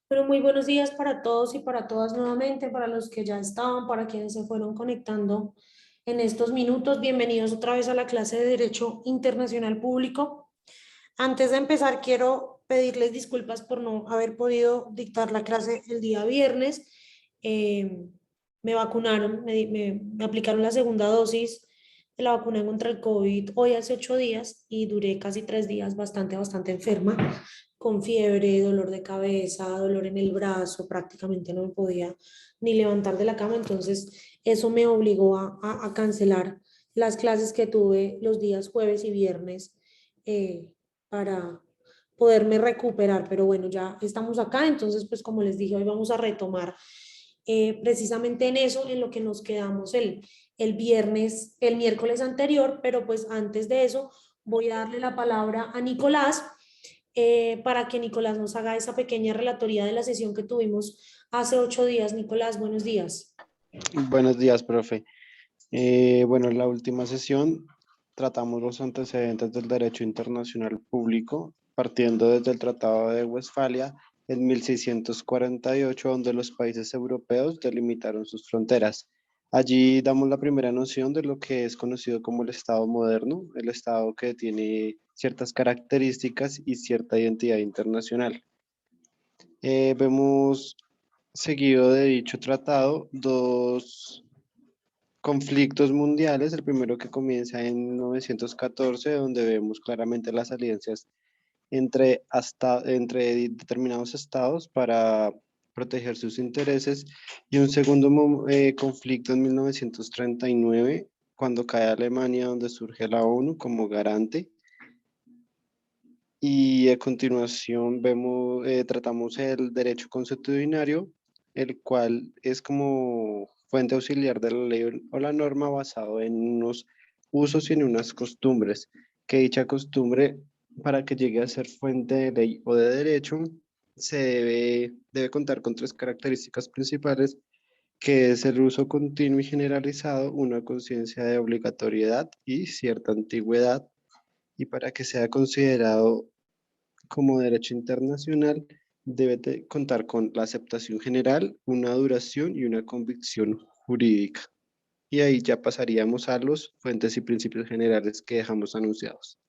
Bueno, muy buenos días para todos y para todas nuevamente, para los que ya estaban, para quienes se fueron conectando en estos minutos. Bienvenidos otra vez a la clase de Derecho Internacional Público. Antes de empezar, quiero pedirles disculpas por no haber podido dictar la clase el día viernes. Eh, Me vacunaron, me aplicaron la segunda dosis de la vacuna contra el COVID hoy hace 8 días y duré casi 3 días bastante enferma, con fiebre, dolor de cabeza, dolor en el brazo, prácticamente no me podía ni levantar de la cama, entonces eso me obligó a cancelar las clases que tuve los días jueves y viernes para poderme recuperar, pero bueno, ya estamos acá, entonces pues como les dije, hoy vamos a retomar precisamente en eso, en lo que nos quedamos el miércoles anterior, pero pues antes de eso voy a darle la palabra a Nicolás para que Nicolás nos haga esa pequeña relatoría de la sesión que tuvimos hace 8 días. Nicolás, buenos días. Buenos días, profe. Bueno, en la última sesión tratamos los antecedentes del derecho internacional público, partiendo desde el Tratado de Westfalia en 1648, donde los países europeos delimitaron sus fronteras. Allí damos la primera noción de lo que es conocido como el Estado moderno, el Estado que tiene ciertas características y cierta identidad internacional. Vemos seguido de dicho tratado dos conflictos mundiales, el primero que comienza en 1914, donde vemos claramente las alianzas entre determinados estados para proteger sus intereses, y un segundo conflicto en 1939, cuando cae Alemania, donde surge la ONU como garante. Y a continuación tratamos el derecho consuetudinario, el cual es como fuente auxiliar de la ley o la norma basado en unos usos y en unas costumbres, que dicha costumbre, para que llegue a ser fuente de ley o de derecho, debe contar con tres características principales, que es el uso continuo y generalizado, una conciencia de obligatoriedad y cierta antigüedad. Y para que sea considerado como derecho internacional, debe contar con la aceptación general, una duración y una convicción jurídica. Y ahí ya pasaríamos a los fuentes y principios generales que dejamos anunciados.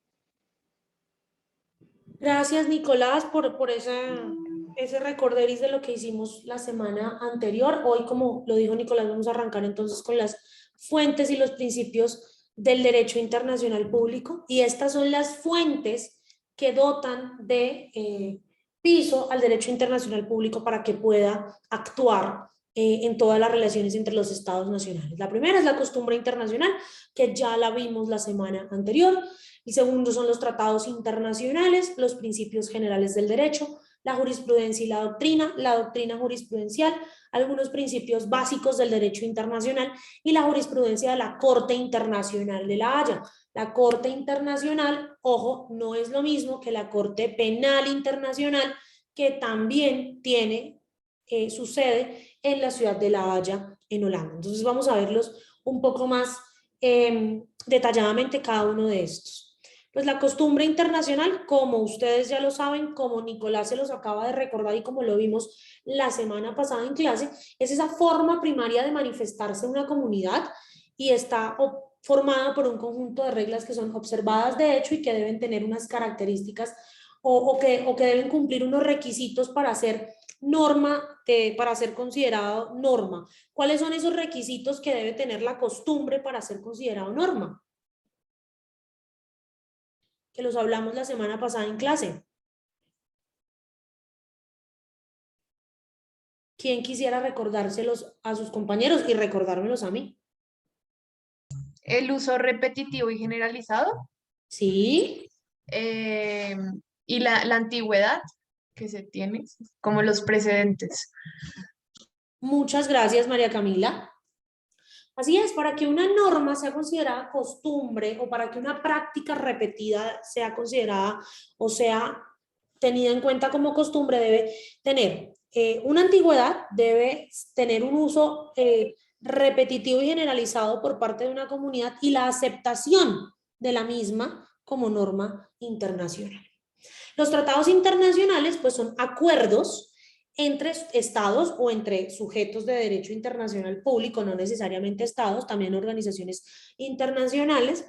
Gracias, Nicolás, por ese recorderis de lo que hicimos la semana anterior. Hoy, como lo dijo Nicolás, vamos a arrancar entonces con las fuentes y los principios del derecho internacional público. Y estas son las fuentes que dotan de piso al derecho internacional público para que pueda actuar en todas las relaciones entre los estados nacionales. La primera es la costumbre internacional, que ya la vimos la semana anterior. El segundo son los tratados internacionales, los principios generales del derecho, la jurisprudencia y la doctrina jurisprudencial, algunos principios básicos del derecho internacional y la jurisprudencia de la Corte Internacional de la Haya. La Corte Internacional, ojo, no es lo mismo que la Corte Penal Internacional, que también tiene su sede en la ciudad de La Haya, en Holanda. Entonces vamos a verlos un poco más detalladamente cada uno de estos. Pues la costumbre internacional, como ustedes ya lo saben, como Nicolás se los acaba de recordar y como lo vimos la semana pasada en clase, es esa forma primaria de manifestarse una comunidad y está formada por un conjunto de reglas que son observadas de hecho y que deben tener unas características o que deben cumplir unos requisitos para ser norma, para ser considerado norma. ¿Cuáles son esos requisitos que debe tener la costumbre para ser considerado norma? Que los hablamos la semana pasada en clase. ¿Quién quisiera recordárselos a sus compañeros y recordármelos a mí? El uso repetitivo y generalizado, Sí, eh, y la antigüedad que se tiene, como los precedentes. muchas gracias, María Camila. Así es, para que una norma sea considerada costumbre o para que una práctica repetida sea considerada o sea tenida en cuenta como costumbre, debe tener una antigüedad, debe tener un uso repetitivo y generalizado por parte de una comunidad y la aceptación de la misma como norma internacional. Los tratados internacionales pues son acuerdos entre estados o entre sujetos de derecho internacional público, no necesariamente estados, también organizaciones internacionales,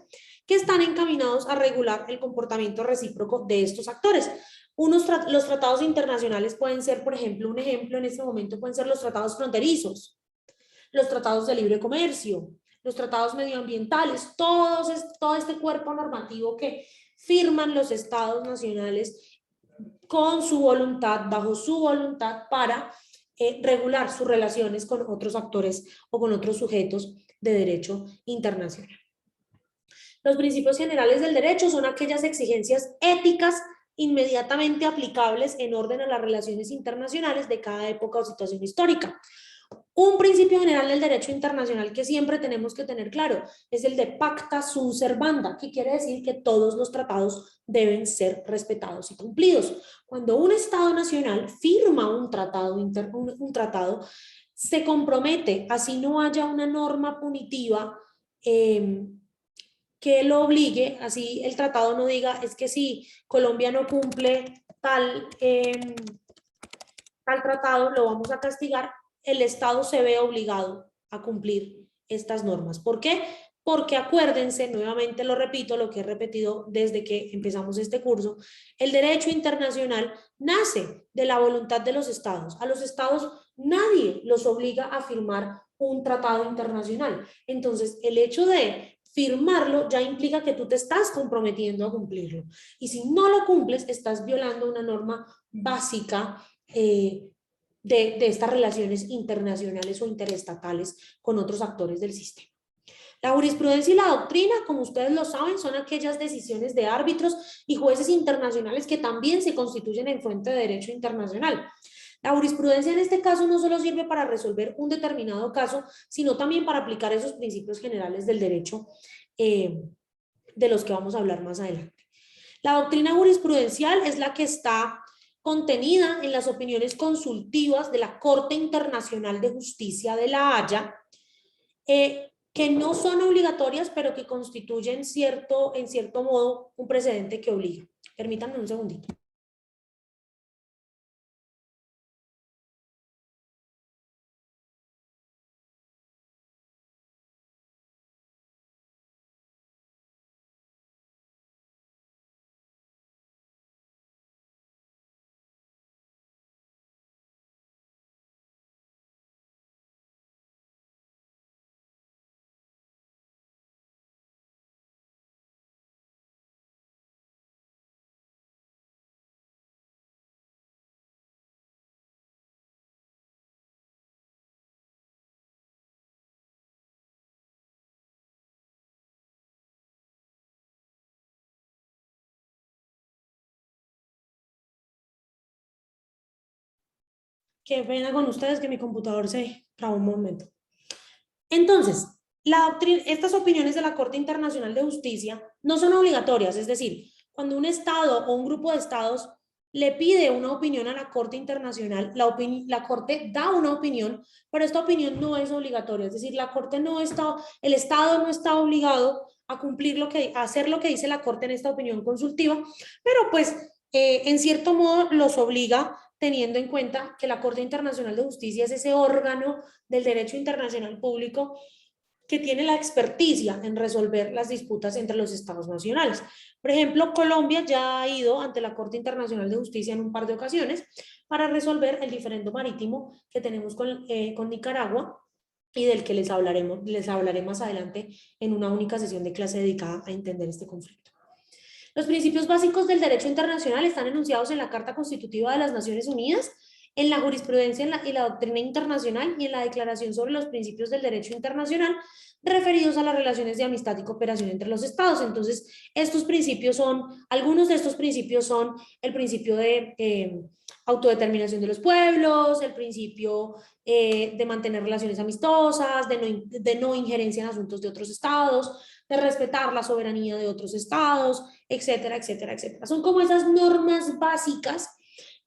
que están encaminados a regular el comportamiento recíproco de estos actores. Los tratados internacionales pueden ser, por ejemplo, un ejemplo en este momento pueden ser los tratados fronterizos, los tratados de libre comercio, los tratados medioambientales, todo este cuerpo normativo que firman los estados nacionales con su voluntad, bajo su voluntad para regular sus relaciones con otros actores o con otros sujetos de derecho internacional. Los principios generales del derecho son aquellas exigencias éticas inmediatamente aplicables en orden a las relaciones internacionales de cada época o situación histórica. Un principio general del derecho internacional que siempre tenemos que tener claro es el de pacta sunt servanda, que quiere decir que todos los tratados deben ser respetados y cumplidos. Cuando un Estado nacional firma un tratado, se compromete, así no haya una norma punitiva que lo obligue, así el tratado no diga, es que si Colombia no cumple tal tratado, lo vamos a castigar. El Estado se ve obligado a cumplir estas normas. ¿Por qué? Porque acuérdense, nuevamente lo repito, lo que he repetido desde que empezamos este curso, el derecho internacional nace de la voluntad de los Estados. A los Estados nadie los obliga a firmar un tratado internacional. Entonces, el hecho de firmarlo ya implica que tú te estás comprometiendo a cumplirlo. Y si no lo cumples, estás violando una norma básica de estas relaciones internacionales o interestatales con otros actores del sistema. La jurisprudencia y la doctrina, como ustedes lo saben, son aquellas decisiones de árbitros y jueces internacionales que también se constituyen en fuente de derecho internacional. La jurisprudencia en este caso no solo sirve para resolver un determinado caso, sino también para aplicar esos principios generales del derecho de los que vamos a hablar más adelante. La doctrina jurisprudencial es la que está contenida en las opiniones consultivas de la Corte Internacional de Justicia de La Haya, que no son obligatorias, pero que constituyen en cierto modo un precedente que obliga. Permítanme un segundito. Qué pena con ustedes que mi computador se trabó un momento. Entonces, estas opiniones de la Corte Internacional de Justicia no son obligatorias, es decir, cuando un Estado o un grupo de Estados le pide una opinión a la Corte Internacional, la Corte da una opinión, pero esta opinión no es obligatoria, es decir, el Estado no está obligado a a hacer lo que dice la Corte en esta opinión consultiva, pero pues en cierto modo los obliga teniendo en cuenta que la Corte Internacional de Justicia es ese órgano del derecho internacional público que tiene la experticia en resolver las disputas entre los estados nacionales. Por ejemplo, Colombia ya ha ido ante la Corte Internacional de Justicia en un par de ocasiones para resolver el diferendo marítimo que tenemos con Nicaragua y del que les hablaré más adelante en una única sesión de clase dedicada a entender este conflicto. Los principios básicos del derecho internacional están enunciados en la Carta Constitutiva de las Naciones Unidas, en la jurisprudencia y la doctrina internacional y en la Declaración sobre los Principios del Derecho Internacional referidos a las relaciones de amistad y cooperación entre los estados. Entonces, algunos de estos principios son el principio de autodeterminación de los pueblos, el principio de mantener relaciones amistosas, de no injerencia en asuntos de otros estados, de respetar la soberanía de otros estados, etcétera, etcétera, etcétera. Son como esas normas básicas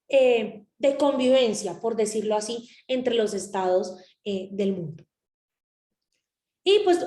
de convivencia, por decirlo así, entre los estados del mundo. Y pues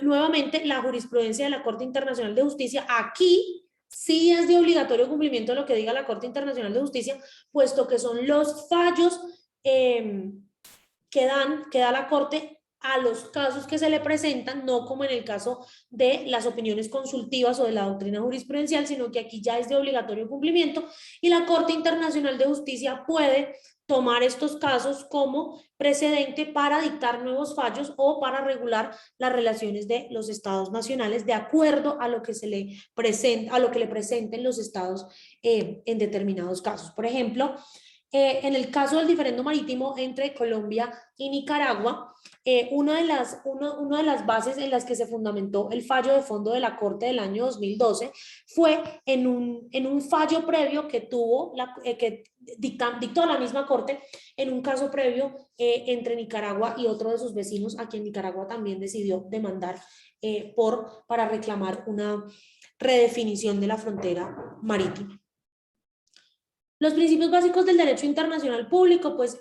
nuevamente la jurisprudencia de la Corte Internacional de Justicia aquí sí es de obligatorio cumplimiento lo que diga la Corte Internacional de Justicia, puesto que son los fallos que da la Corte a los casos que se le presentan, no como en el caso de las opiniones consultivas o de la doctrina jurisprudencial, sino que aquí ya es de obligatorio cumplimiento y la Corte Internacional de Justicia puede tomar estos casos como precedente para dictar nuevos fallos o para regular las relaciones de los estados nacionales de acuerdo a lo que se le presenta, a lo que le presenten los estados en determinados casos. Por ejemplo, en el caso del diferendo marítimo entre Colombia y Nicaragua, una de las bases en las que se fundamentó el fallo de fondo de la Corte del año 2012 fue en un fallo previo que tuvo, que dictó la misma Corte en un caso previo entre Nicaragua y otro de sus vecinos, a quien Nicaragua también decidió demandar para reclamar una redefinición de la frontera marítima. Los principios básicos del derecho internacional público, pues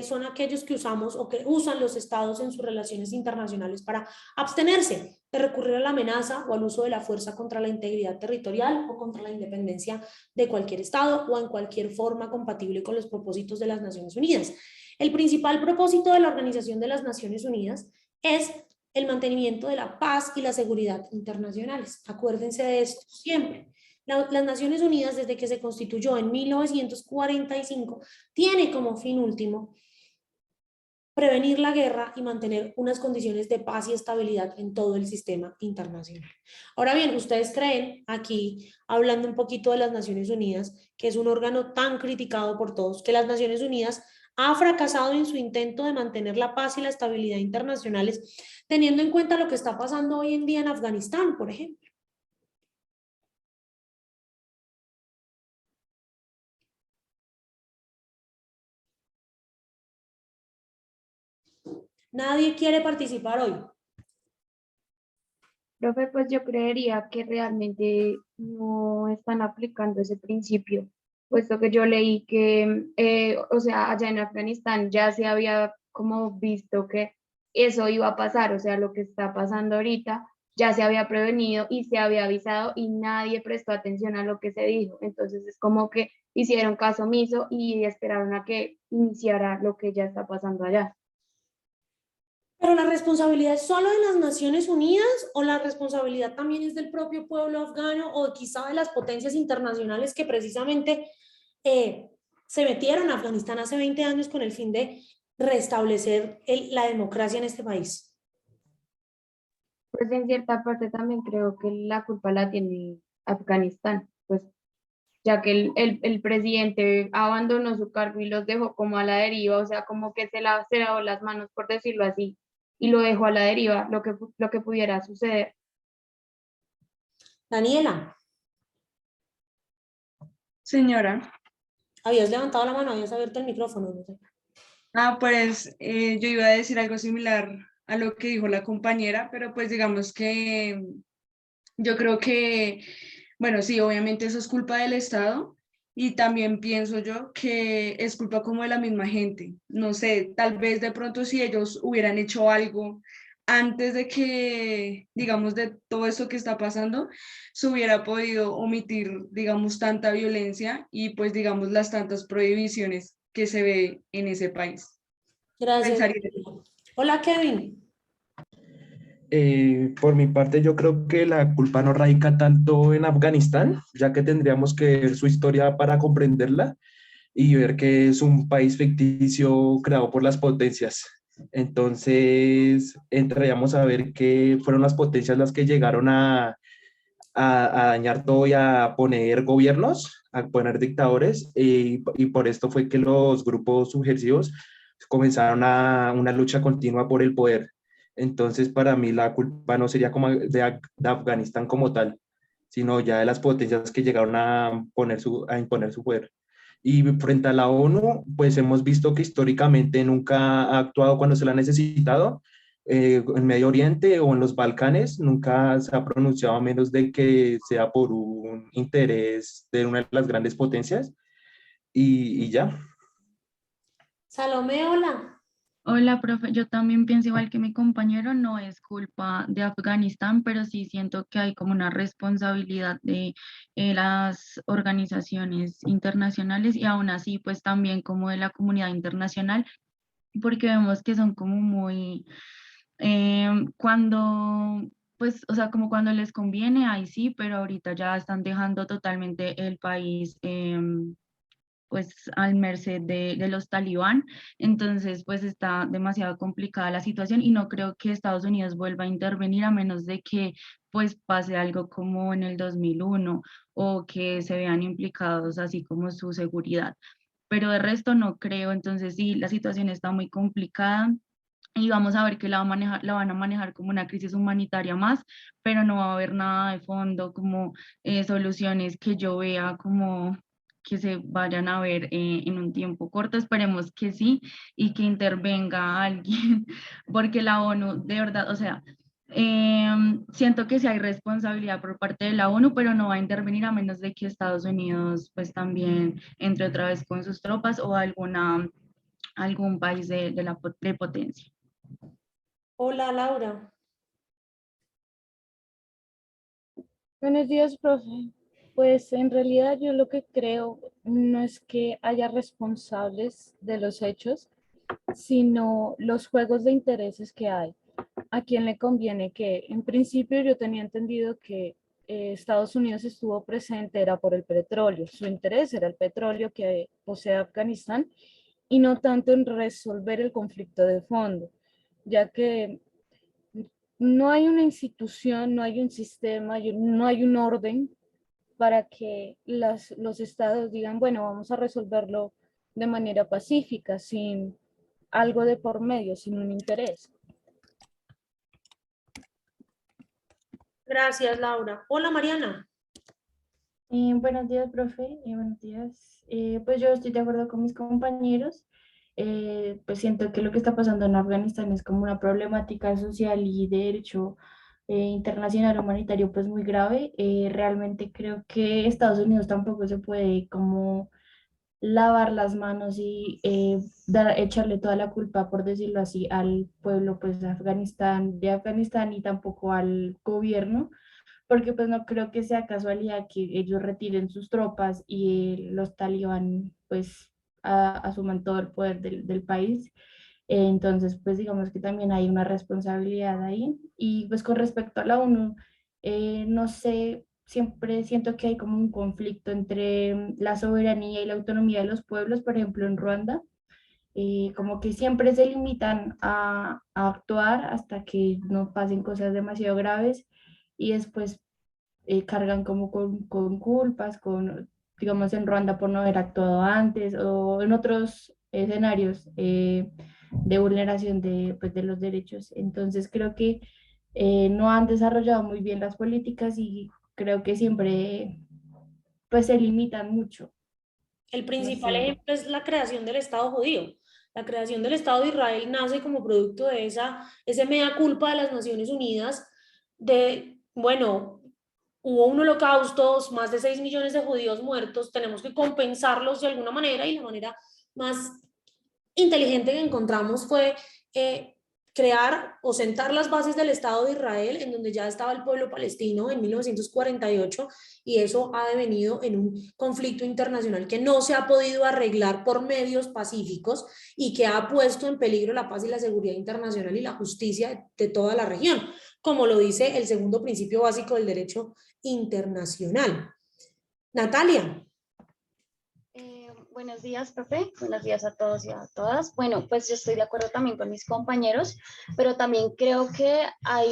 son aquellos que usamos o que usan los estados en sus relaciones internacionales para abstenerse de recurrir a la amenaza o al uso de la fuerza contra la integridad territorial o contra la independencia de cualquier estado o en cualquier forma compatible con los propósitos de las Naciones Unidas. El principal propósito de la Organización de las Naciones Unidas es el mantenimiento de la paz y la seguridad internacionales. Acuérdense de esto siempre. Las Naciones Unidas, desde que se constituyó en 1945, tiene como fin último prevenir la guerra y mantener unas condiciones de paz y estabilidad en todo el sistema internacional. Ahora bien, ¿ustedes creen, aquí hablando un poquito de las Naciones Unidas, que es un órgano tan criticado por todos, que las Naciones Unidas ha fracasado en su intento de mantener la paz y la estabilidad internacionales, teniendo en cuenta lo que está pasando hoy en día en Afganistán, por ejemplo? Nadie quiere participar hoy. Profe, pues yo creería que realmente no están aplicando ese principio, puesto que yo leí que, o sea, allá en Afganistán ya se había como visto que eso iba a pasar, o sea, lo que está pasando ahorita ya se había prevenido y se había avisado y nadie prestó atención a lo que se dijo. Entonces es como que hicieron caso omiso y esperaron a que iniciara lo que ya está pasando allá. ¿Pero la responsabilidad es solo de las Naciones Unidas o la responsabilidad también es del propio pueblo afgano o quizá de las potencias internacionales que precisamente se metieron a Afganistán hace 20 años con el fin de restablecer la democracia en este país? Pues en cierta parte también creo que la culpa la tiene Afganistán, pues ya que el presidente abandonó su cargo y los dejó como a la deriva, o sea, como que se lavó las manos, por decirlo así, y lo dejó a la deriva, lo que pudiera suceder. Daniela, Señora, habías levantado la mano, habías abierto el micrófono, no sé. pues yo iba a decir algo similar a lo que dijo la compañera, pero pues digamos que yo creo que, bueno, sí, obviamente eso es culpa del Estado y también pienso yo que es culpa como de la misma gente. No sé, tal vez de pronto si ellos hubieran hecho algo antes de que, digamos, de todo esto que está pasando, se hubiera podido omitir, digamos, tanta violencia y pues, digamos, las tantas prohibiciones que se ve en ese país. Gracias. Pensaría. Hola, Kevin. Por mi parte, yo creo que la culpa no radica tanto en Afganistán, ya que tendríamos que ver su historia para comprenderla y ver que es un país ficticio creado por las potencias. Entonces, entraríamos a ver que fueron las potencias las que llegaron a dañar todo y a poner gobiernos, a poner dictadores, y por esto fue que los grupos subversivos comenzaron una lucha continua por el poder. Entonces, para mí la culpa no sería como de Afganistán como tal, sino ya de las potencias que llegaron a imponer su poder. Y frente a la ONU, pues hemos visto que históricamente nunca ha actuado cuando se la ha necesitado. En Medio Oriente o en los Balcanes nunca se ha pronunciado a menos de que sea por un interés de una de las grandes potencias y ya. Salomé, hola. Hola, profe. Yo también pienso igual que mi compañero, no es culpa de Afganistán, pero sí siento que hay como una responsabilidad de las organizaciones internacionales y aún así, pues también como de la comunidad internacional, porque vemos que son como muy, cuando, pues, o sea, como cuando les conviene, ahí sí, pero ahorita ya están dejando totalmente el país. Pues al merced de los talibán, entonces pues está demasiado complicada la situación y no creo que Estados Unidos vuelva a intervenir a menos de que pues pase algo como en el 2001 o que se vean implicados así como su seguridad, pero de resto no creo, entonces sí, la situación está muy complicada. Y vamos a ver que la van a manejar como una crisis humanitaria más, pero no va a haber nada de fondo, como soluciones que yo vea como que se vayan a ver en un tiempo corto. Esperemos que sí y que intervenga alguien, porque la ONU, de verdad, o sea, siento que sí hay responsabilidad por parte de la ONU, pero no va a intervenir a menos de que Estados Unidos, pues también entre otra vez con sus tropas o algún país de potencia. Hola, Laura. Buenos días, profe. Pues en realidad yo lo que creo no es que haya responsables de los hechos, sino los juegos de intereses que hay. ¿A quién le conviene que? En principio yo tenía entendido que Estados Unidos estuvo presente, era por el petróleo, su interés era el petróleo que posee Afganistán y no tanto en resolver el conflicto de fondo, ya que no hay una institución, no hay un sistema, no hay un orden para que los estados digan, bueno, vamos a resolverlo de manera pacífica, sin algo de por medio, sin un interés. Gracias, Laura. Hola, Mariana. Buenos días, profe, y buenos días. Pues yo estoy de acuerdo con mis compañeros. Pues siento que lo que está pasando en Afganistán es como una problemática social y de derecho internacional humanitario pues muy grave. Realmente creo que Estados Unidos tampoco se puede como lavar las manos y echarle toda la culpa, por decirlo así, al pueblo pues de Afganistán y tampoco al gobierno porque pues no creo que sea casualidad que ellos retiren sus tropas y los talibán pues asuman todo el poder del país. Entonces, pues digamos que también hay una responsabilidad ahí. Y pues con respecto a la ONU, no sé, siempre siento que hay como un conflicto entre la soberanía y la autonomía de los pueblos, por ejemplo, en Ruanda. Como que siempre se limitan a actuar hasta que no pasen cosas demasiado graves y después cargan como con culpas, digamos, en Ruanda por no haber actuado antes o en otros escenarios de vulneración pues, de los derechos. Entonces creo que no han desarrollado muy bien las políticas y creo que siempre pues se limitan mucho. El No principal sé. ejemplo es la creación del Estado judío. La creación del Estado de Israel nace como producto de ese mea culpa de las Naciones Unidas de, bueno, hubo un holocausto, más de 6 millones de judíos muertos, tenemos que compensarlos de alguna manera y la manera más inteligente que encontramos fue crear o sentar las bases del Estado de Israel, en donde ya estaba el pueblo palestino en 1948, y eso ha devenido en un conflicto internacional que no se ha podido arreglar por medios pacíficos y que ha puesto en peligro la paz y la seguridad internacional y la justicia de toda la región, como lo dice el segundo principio básico del derecho internacional. Natalia. Buenos días, profe. Buenos días a todos y a todas. Bueno, pues yo estoy de acuerdo también con mis compañeros, pero también creo que hay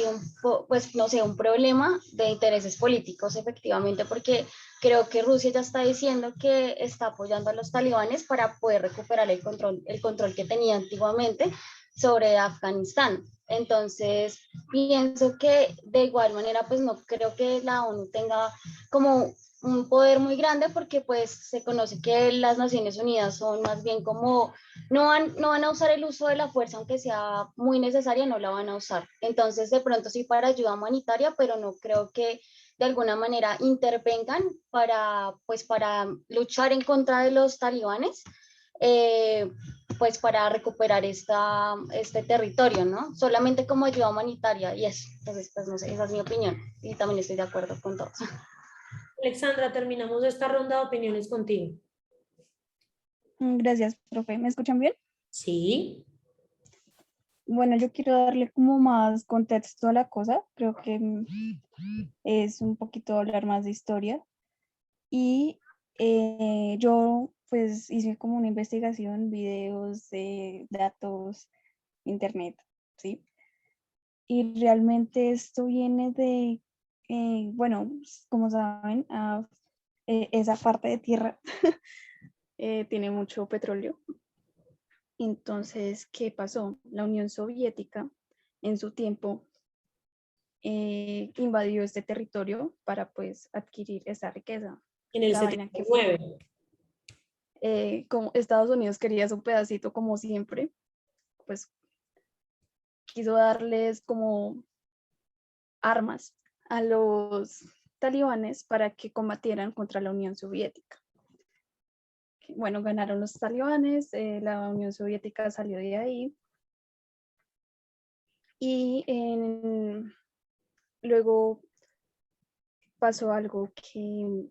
pues no sé, un problema de intereses políticos, efectivamente, porque creo que Rusia ya está diciendo que está apoyando a los talibanes para poder recuperar el control que tenía antiguamente sobre Afganistán. Entonces, pienso que de igual manera, pues no creo que la ONU tenga como un poder muy grande porque pues se conoce que las Naciones Unidas son más bien como, no van a usar el uso de la fuerza, aunque sea muy necesaria, no la van a usar. Entonces de pronto sí para ayuda humanitaria, pero no creo que de alguna manera intervengan para, pues, para luchar en contra de los talibanes. pues para recuperar este territorio, ¿no? Solamente como ayuda humanitaria y eso. Entonces, pues no sé, esa es mi opinión y también estoy de acuerdo con todos. Alexandra, terminamos esta ronda de opiniones contigo. Gracias, profe. ¿Me escuchan bien? Sí. Bueno, yo quiero darle como más contexto a la cosa. Creo que es un poquito hablar más de historia. Y yo pues hice como una investigación, videos, datos, internet, ¿sí? Y realmente esto viene de, bueno, como saben, esa parte de tierra tiene mucho petróleo. Entonces, ¿qué pasó? La Unión Soviética en su tiempo invadió este territorio para pues adquirir esa riqueza. En el La vaina que fue, 79. como Estados Unidos quería su pedacito como siempre, pues quiso darles como armas a los talibanes para que combatieran contra la Unión Soviética. Bueno, ganaron los talibanes, la Unión Soviética salió de ahí y luego pasó algo que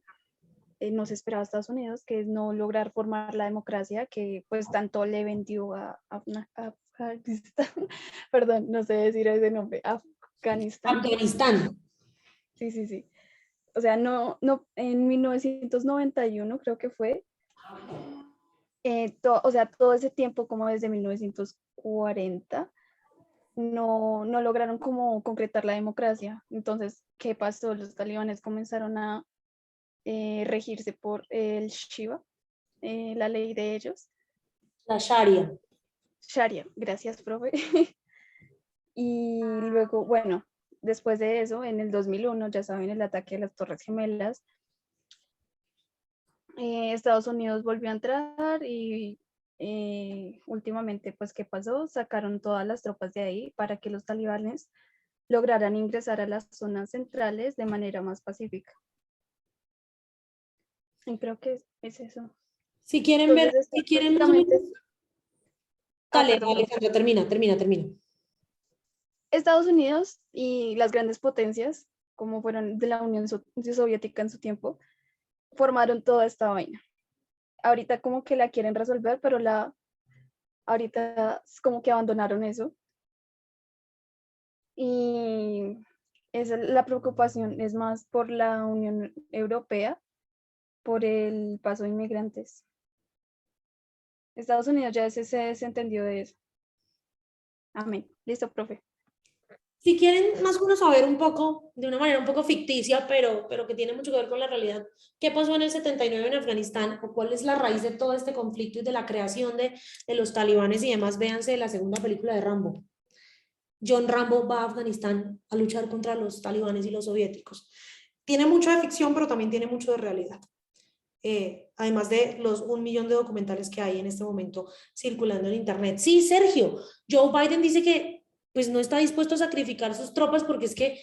no se esperaba a Estados Unidos, que es no lograr formar la democracia que pues tanto le vendió a Afganistán, perdón, no sé decir ese nombre, Afganistán. Afganistán. Sí, sí, sí. O sea, no, en 1991 creo que fue, o sea, todo ese tiempo como desde 1940, no lograron como concretar la democracia. Entonces, ¿qué pasó? Los talibanes comenzaron a regirse por el Shiva, la ley de ellos. La Sharia. Sharia, gracias, profe. Y luego, bueno, después de eso, en el 2001, ya saben, el ataque de las Torres Gemelas, Estados Unidos volvió a entrar y últimamente, pues, ¿qué pasó? Sacaron todas las tropas de ahí para que los talibanes lograran ingresar a las zonas centrales de manera más pacífica. Y creo que es eso. Si quieren Entonces, ver, si quieren más o menos... Dale, perdón. Alejandra, termina. Estados Unidos y las grandes potencias, como fueron de la Unión Soviética en su tiempo, formaron toda esta vaina. Ahorita como que la quieren resolver, pero ahorita es como que abandonaron eso. Y la preocupación es más por la Unión Europea, por el paso de inmigrantes. Estados Unidos ya se desentendió de eso. Amén. Listo, profe. Si quieren más o menos saber un poco, de una manera un poco ficticia, pero que tiene mucho que ver con la realidad, qué pasó en el 79 en Afganistán o cuál es la raíz de todo este conflicto y de la creación de los talibanes y demás, véanse la segunda película de Rambo. John Rambo va a Afganistán a luchar contra los talibanes y los soviéticos. Tiene mucho de ficción, pero también tiene mucho de realidad. Además de los 1 millón de documentales que hay en este momento circulando en internet. Sí, Sergio, Joe Biden dice que pues no está dispuesto a sacrificar sus tropas porque es que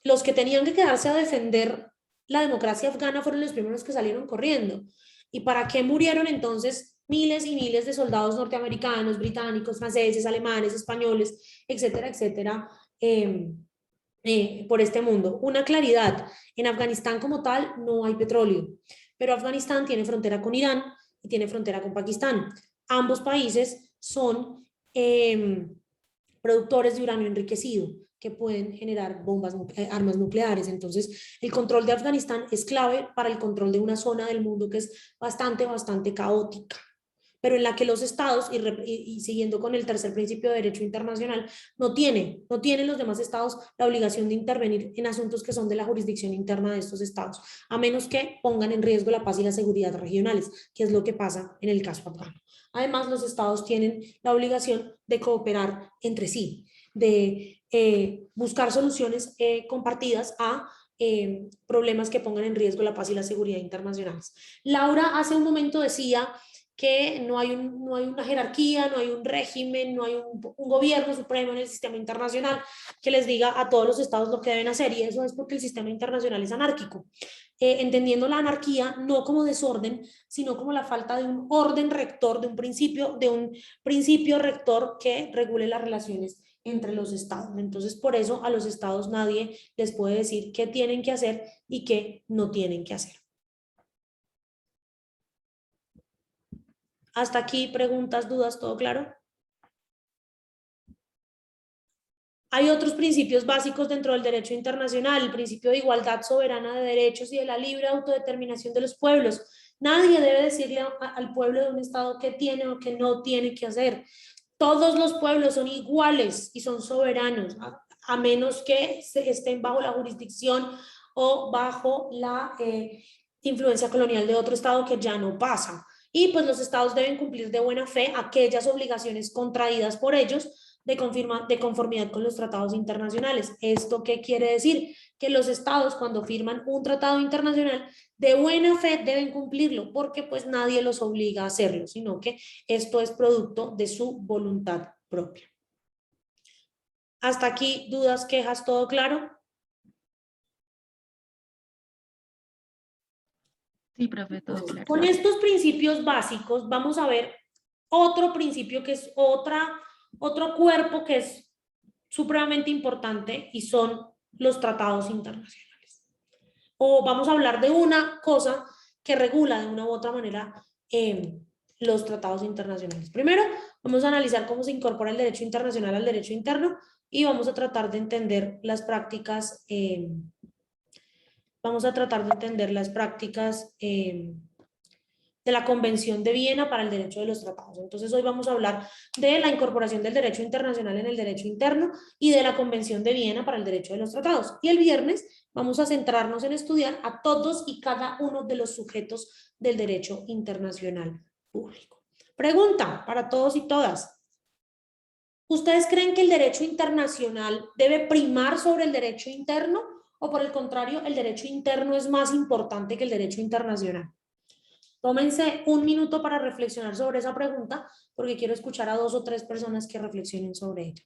los que tenían que quedarse a defender la democracia afgana fueron los primeros que salieron corriendo. ¿Y para qué murieron entonces miles y miles de soldados norteamericanos, británicos, franceses, alemanes, españoles, etcétera, etcétera, por este mundo? Una claridad, en Afganistán como tal no hay petróleo, pero Afganistán tiene frontera con Irán y tiene frontera con Pakistán. Ambos países son productores de uranio enriquecido que pueden generar armas nucleares. Entonces, el control de Afganistán es clave para el control de una zona del mundo que es bastante caótica, pero en la que los estados, y siguiendo con el tercer principio de derecho internacional, no tienen los demás estados la obligación de intervenir en asuntos que son de la jurisdicción interna de estos estados, a menos que pongan en riesgo la paz y la seguridad regionales, que es lo que pasa en el caso afgano. Además, los estados tienen la obligación de cooperar entre sí, de buscar soluciones compartidas a problemas que pongan en riesgo la paz y la seguridad internacionales. Laura hace un momento decía que no hay una jerarquía, no hay un régimen, no hay un gobierno supremo en el sistema internacional que les diga a todos los estados lo que deben hacer, y eso es porque el sistema internacional es anárquico. Entendiendo la anarquía no como desorden, sino como la falta de un orden rector, de un principio rector que regule las relaciones entre los estados. Entonces, por eso a los estados nadie les puede decir qué tienen que hacer y qué no tienen que hacer. Hasta aquí, preguntas, dudas, ¿todo claro? Hay otros principios básicos dentro del derecho internacional, el principio de igualdad soberana de derechos y de la libre autodeterminación de los pueblos. Nadie debe decirle al pueblo de un estado qué tiene o qué no tiene que hacer. Todos los pueblos son iguales y son soberanos, a menos que estén bajo la jurisdicción o bajo la influencia colonial de otro estado, que ya no pasa. Y pues los estados deben cumplir de buena fe aquellas obligaciones contraídas por ellos de conformidad con los tratados internacionales. ¿Esto qué quiere decir? Que los estados, cuando firman un tratado internacional, de buena fe deben cumplirlo, porque pues nadie los obliga a hacerlo, sino que esto es producto de su voluntad propia. Hasta aquí, dudas, quejas, ¿todo claro? Sí, profe, todo Entonces, claro. con estos principios básicos vamos a ver otro principio que es otro cuerpo que es supremamente importante, y son los tratados internacionales. O vamos a hablar de una cosa que regula de una u otra manera los tratados internacionales. Primero, vamos a analizar cómo se incorpora el derecho internacional al derecho interno, y vamos a tratar de entender las prácticas de la Convención de Viena para el derecho de los tratados. Entonces hoy vamos a hablar de la incorporación del derecho internacional en el derecho interno y de la Convención de Viena para el derecho de los tratados. Y el viernes vamos a centrarnos en estudiar a todos y cada uno de los sujetos del derecho internacional público. Pregunta para todos y todas. ¿Ustedes creen que el derecho internacional debe primar sobre el derecho interno, o por el contrario, el derecho interno es más importante que el derecho internacional? Tómense un minuto para reflexionar sobre esa pregunta, porque quiero escuchar a 2 o 3 personas que reflexionen sobre ella.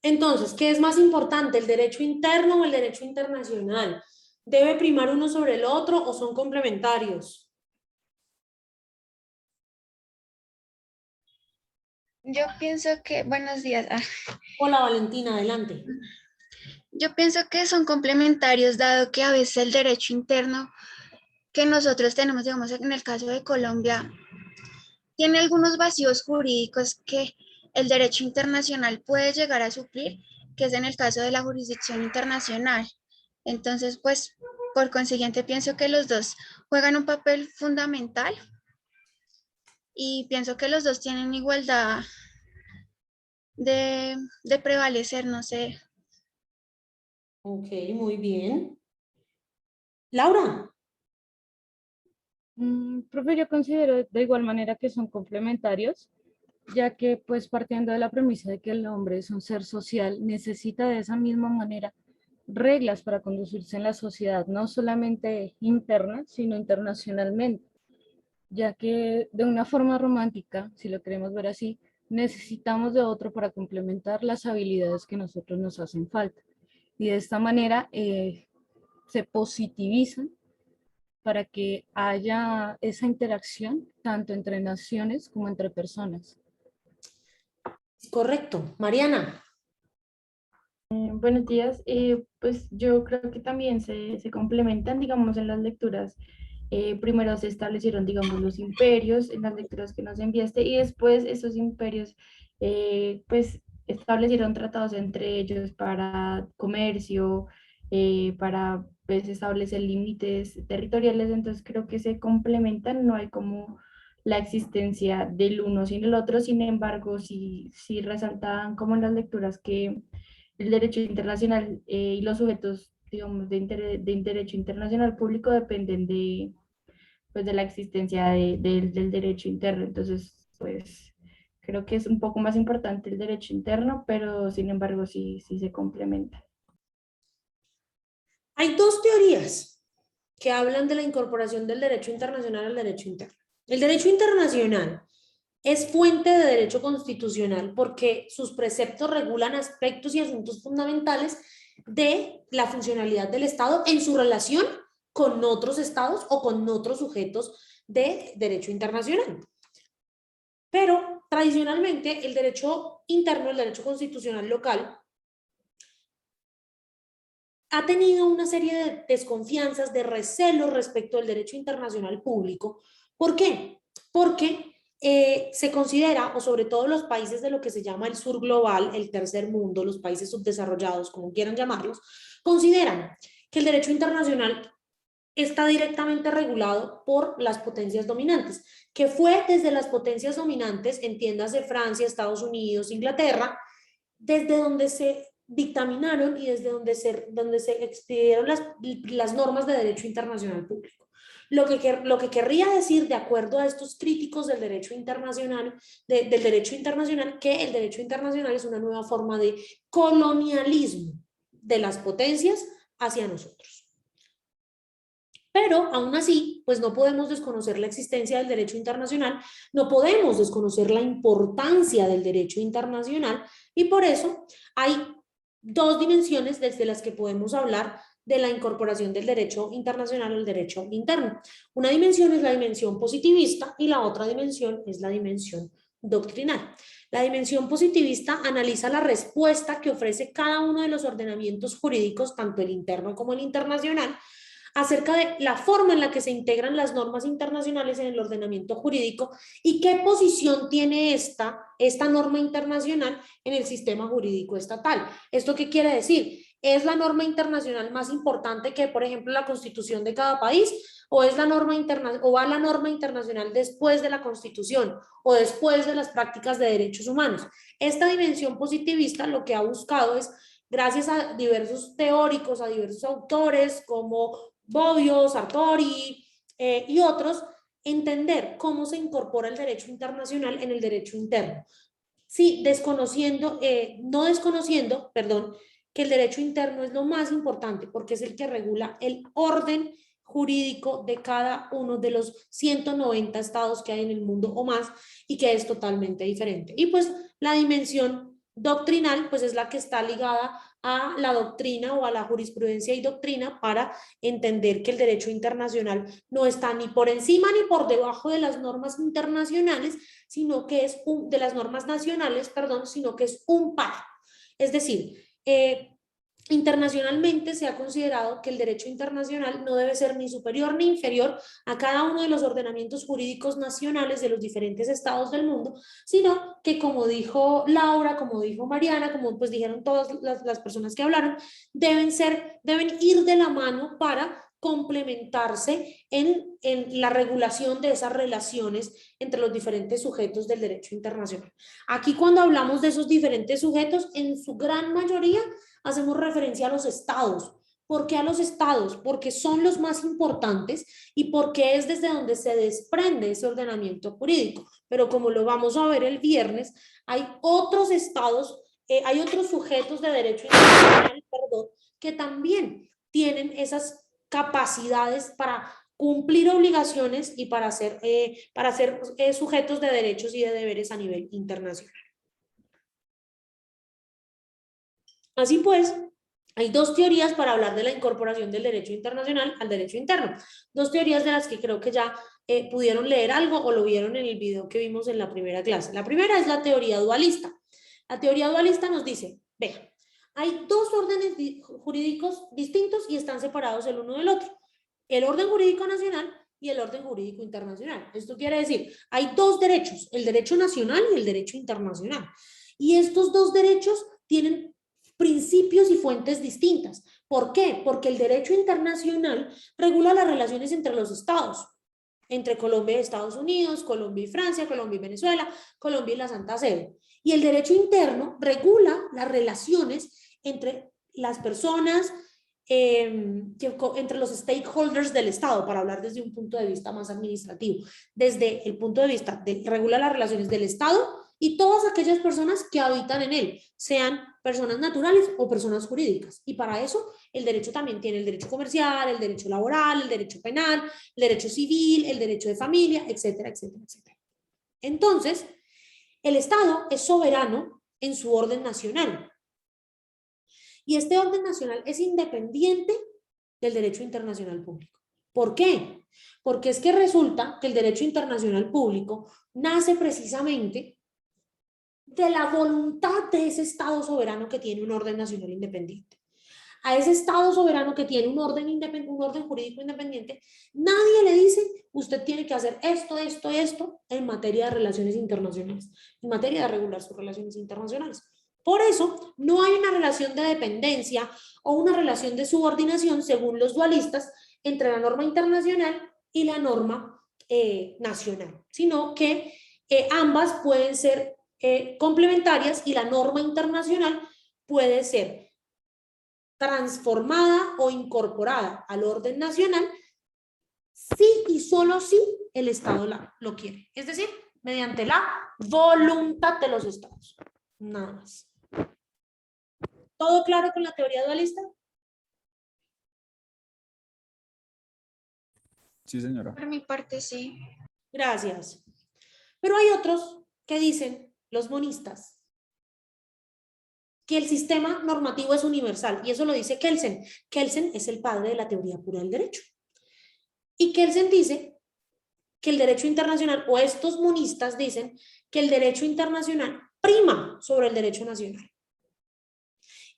Entonces, ¿qué es más importante, el derecho interno o el derecho internacional? ¿Debe primar uno sobre el otro o son complementarios? Yo pienso que, buenos días. Hola Valentina, adelante. Yo pienso que son complementarios, dado que a veces el derecho interno que nosotros tenemos, digamos, en el caso de Colombia, tiene algunos vacíos jurídicos que el derecho internacional puede llegar a suplir, que es en el caso de la jurisdicción internacional. Entonces, pues, por consiguiente, pienso que los dos juegan un papel fundamental y pienso que los dos tienen igualdad de prevalecer, no sé. Ok, muy bien. Laura. Profe, yo considero de igual manera que son complementarios, ya que pues partiendo de la premisa de que el hombre es un ser social, necesita de esa misma manera reglas para conducirse en la sociedad, no solamente interna, sino internacionalmente, ya que de una forma romántica, si lo queremos ver así, necesitamos de otro para complementar las habilidades que nosotros nos hacen falta. Y de esta manera se positivizan para que haya esa interacción tanto entre naciones como entre personas. Correcto. Mariana. Buenos días. Pues yo creo que también se complementan, digamos, en las lecturas. Primero se establecieron, digamos, los imperios en las lecturas que nos enviaste, y después esos imperios, pues, establecieron tratados entre ellos para comercio, para pues, establecer límites territoriales, entonces creo que se complementan, no hay como la existencia del uno sin el otro, sin embargo, sí resaltaban como en las lecturas que el derecho internacional y los sujetos, digamos, de derecho internacional público dependen de, pues, de la existencia del derecho interno. Entonces, pues, creo que es un poco más importante el derecho interno, pero sin embargo, sí se complementa. Hay dos teorías que hablan de la incorporación del derecho internacional al derecho interno. El derecho internacional es fuente de derecho constitucional porque sus preceptos regulan aspectos y asuntos fundamentales de la funcionalidad del Estado en su relación con otros estados o con otros sujetos de derecho internacional. Pero tradicionalmente el derecho interno, el derecho constitucional local, ha tenido una serie de desconfianzas, de recelos respecto del derecho internacional público. ¿Por qué? Porque se considera, o sobre todo los países de lo que se llama el sur global, el tercer mundo, los países subdesarrollados, como quieran llamarlos, consideran que el derecho internacional está directamente regulado por las potencias dominantes, que fue desde las potencias dominantes, entiéndase Francia, Estados Unidos, Inglaterra, desde donde se dictaminaron y desde donde se expidieron las normas de derecho internacional público. Lo que querría decir, de acuerdo a estos críticos del derecho internacional, del derecho internacional, que el derecho internacional es una nueva forma de colonialismo de las potencias hacia nosotros. Pero aún así, pues no podemos desconocer la existencia del derecho internacional, no podemos desconocer la importancia del derecho internacional y por eso hay dos dimensiones desde las que podemos hablar de la incorporación del derecho internacional al derecho interno. Una dimensión es la dimensión positivista y la otra dimensión es la dimensión doctrinal. La dimensión positivista analiza la respuesta que ofrece cada uno de los ordenamientos jurídicos, tanto el interno como el internacional, acerca de la forma en la que se integran las normas internacionales en el ordenamiento jurídico y qué posición tiene esta norma internacional en el sistema jurídico estatal. ¿Esto qué quiere decir? ¿Es la norma internacional más importante que, por ejemplo, la constitución de cada país? ¿O es la norma o va la norma internacional después de la constitución o después de las prácticas de derechos humanos? Esta dimensión positivista lo que ha buscado es, gracias a diversos teóricos, a diversos autores como Bobbio, Sartori y otros, entender cómo se incorpora el derecho internacional en el derecho interno. Sí, no desconociendo, que el derecho interno es lo más importante porque es el que regula el orden jurídico de cada uno de los 190 estados que hay en el mundo o más y que es totalmente diferente. Y pues la dimensión doctrinal pues es la que está ligada a la doctrina o a la jurisprudencia y doctrina para entender que el derecho internacional no está ni por encima ni por debajo de las normas internacionales, sino que es de las normas nacionales, sino que es un par. Es decir, internacionalmente se ha considerado que el derecho internacional no debe ser ni superior ni inferior a cada uno de los ordenamientos jurídicos nacionales de los diferentes estados del mundo, sino que, como dijo Laura, como dijo Mariana, como pues dijeron todas las personas que hablaron, deben ir de la mano para complementarse en la regulación de esas relaciones entre los diferentes sujetos del derecho internacional. Aquí, cuando hablamos de esos diferentes sujetos, en su gran mayoría hacemos referencia a los estados. ¿Por qué a los estados? Porque son los más importantes y porque es desde donde se desprende ese ordenamiento jurídico. Pero como lo vamos a ver el viernes, hay otros estados, hay otros sujetos de derecho internacional, que también tienen esas capacidades para cumplir obligaciones y para ser sujetos de derechos y de deberes a nivel internacional. Así pues, hay dos teorías para hablar de la incorporación del derecho internacional al derecho interno. Dos teorías de las que creo que ya pudieron leer algo o lo vieron en el video que vimos en la primera clase. La primera es la teoría dualista. La teoría dualista nos dice, vean, hay dos órdenes jurídicos distintos y están separados el uno del otro. El orden jurídico nacional y el orden jurídico internacional. Esto quiere decir, hay dos derechos, el derecho nacional y el derecho internacional. Y estos dos derechos tienen principios y fuentes distintas. ¿Por qué? Porque el derecho internacional regula las relaciones entre los estados, entre Colombia y Estados Unidos, Colombia y Francia, Colombia y Venezuela, Colombia y la Santa Sede. Y el derecho interno regula las relaciones entre las personas, entre los stakeholders del Estado, para hablar desde un punto de vista más administrativo, desde el punto de vista de regula las relaciones del Estado y todas aquellas personas que habitan en él, sean personas naturales o personas jurídicas. Y para eso el derecho también tiene el derecho comercial, el derecho laboral, el derecho penal, el derecho civil, el derecho de familia, etcétera, etcétera, etcétera. Entonces, el Estado es soberano en su orden nacional. Y este orden nacional es independiente del derecho internacional público. ¿Por qué? Porque es que resulta que el derecho internacional público nace precisamente de la voluntad de ese Estado soberano que tiene un orden nacional independiente. A ese Estado soberano que tiene un orden jurídico independiente, nadie le dice, usted tiene que hacer esto, esto, esto en materia de relaciones internacionales, en materia de regular sus relaciones internacionales. Por eso, no hay una relación de dependencia o una relación de subordinación, según los dualistas, entre la norma internacional y la norma nacional, sino que ambas pueden ser complementarias y la norma internacional puede ser transformada o incorporada al orden nacional si y solo si el Estado lo quiere. Es decir, mediante la voluntad de los Estados. Nada más. ¿Todo claro con la teoría dualista? Sí, señora. Por mi parte, sí. Gracias. Pero hay otros que dicen, los monistas, que el sistema normativo es universal, y eso lo dice Kelsen. Kelsen es el padre de la teoría pura del derecho. Y Kelsen dice que el derecho internacional, o estos monistas dicen que el derecho internacional prima sobre el derecho nacional.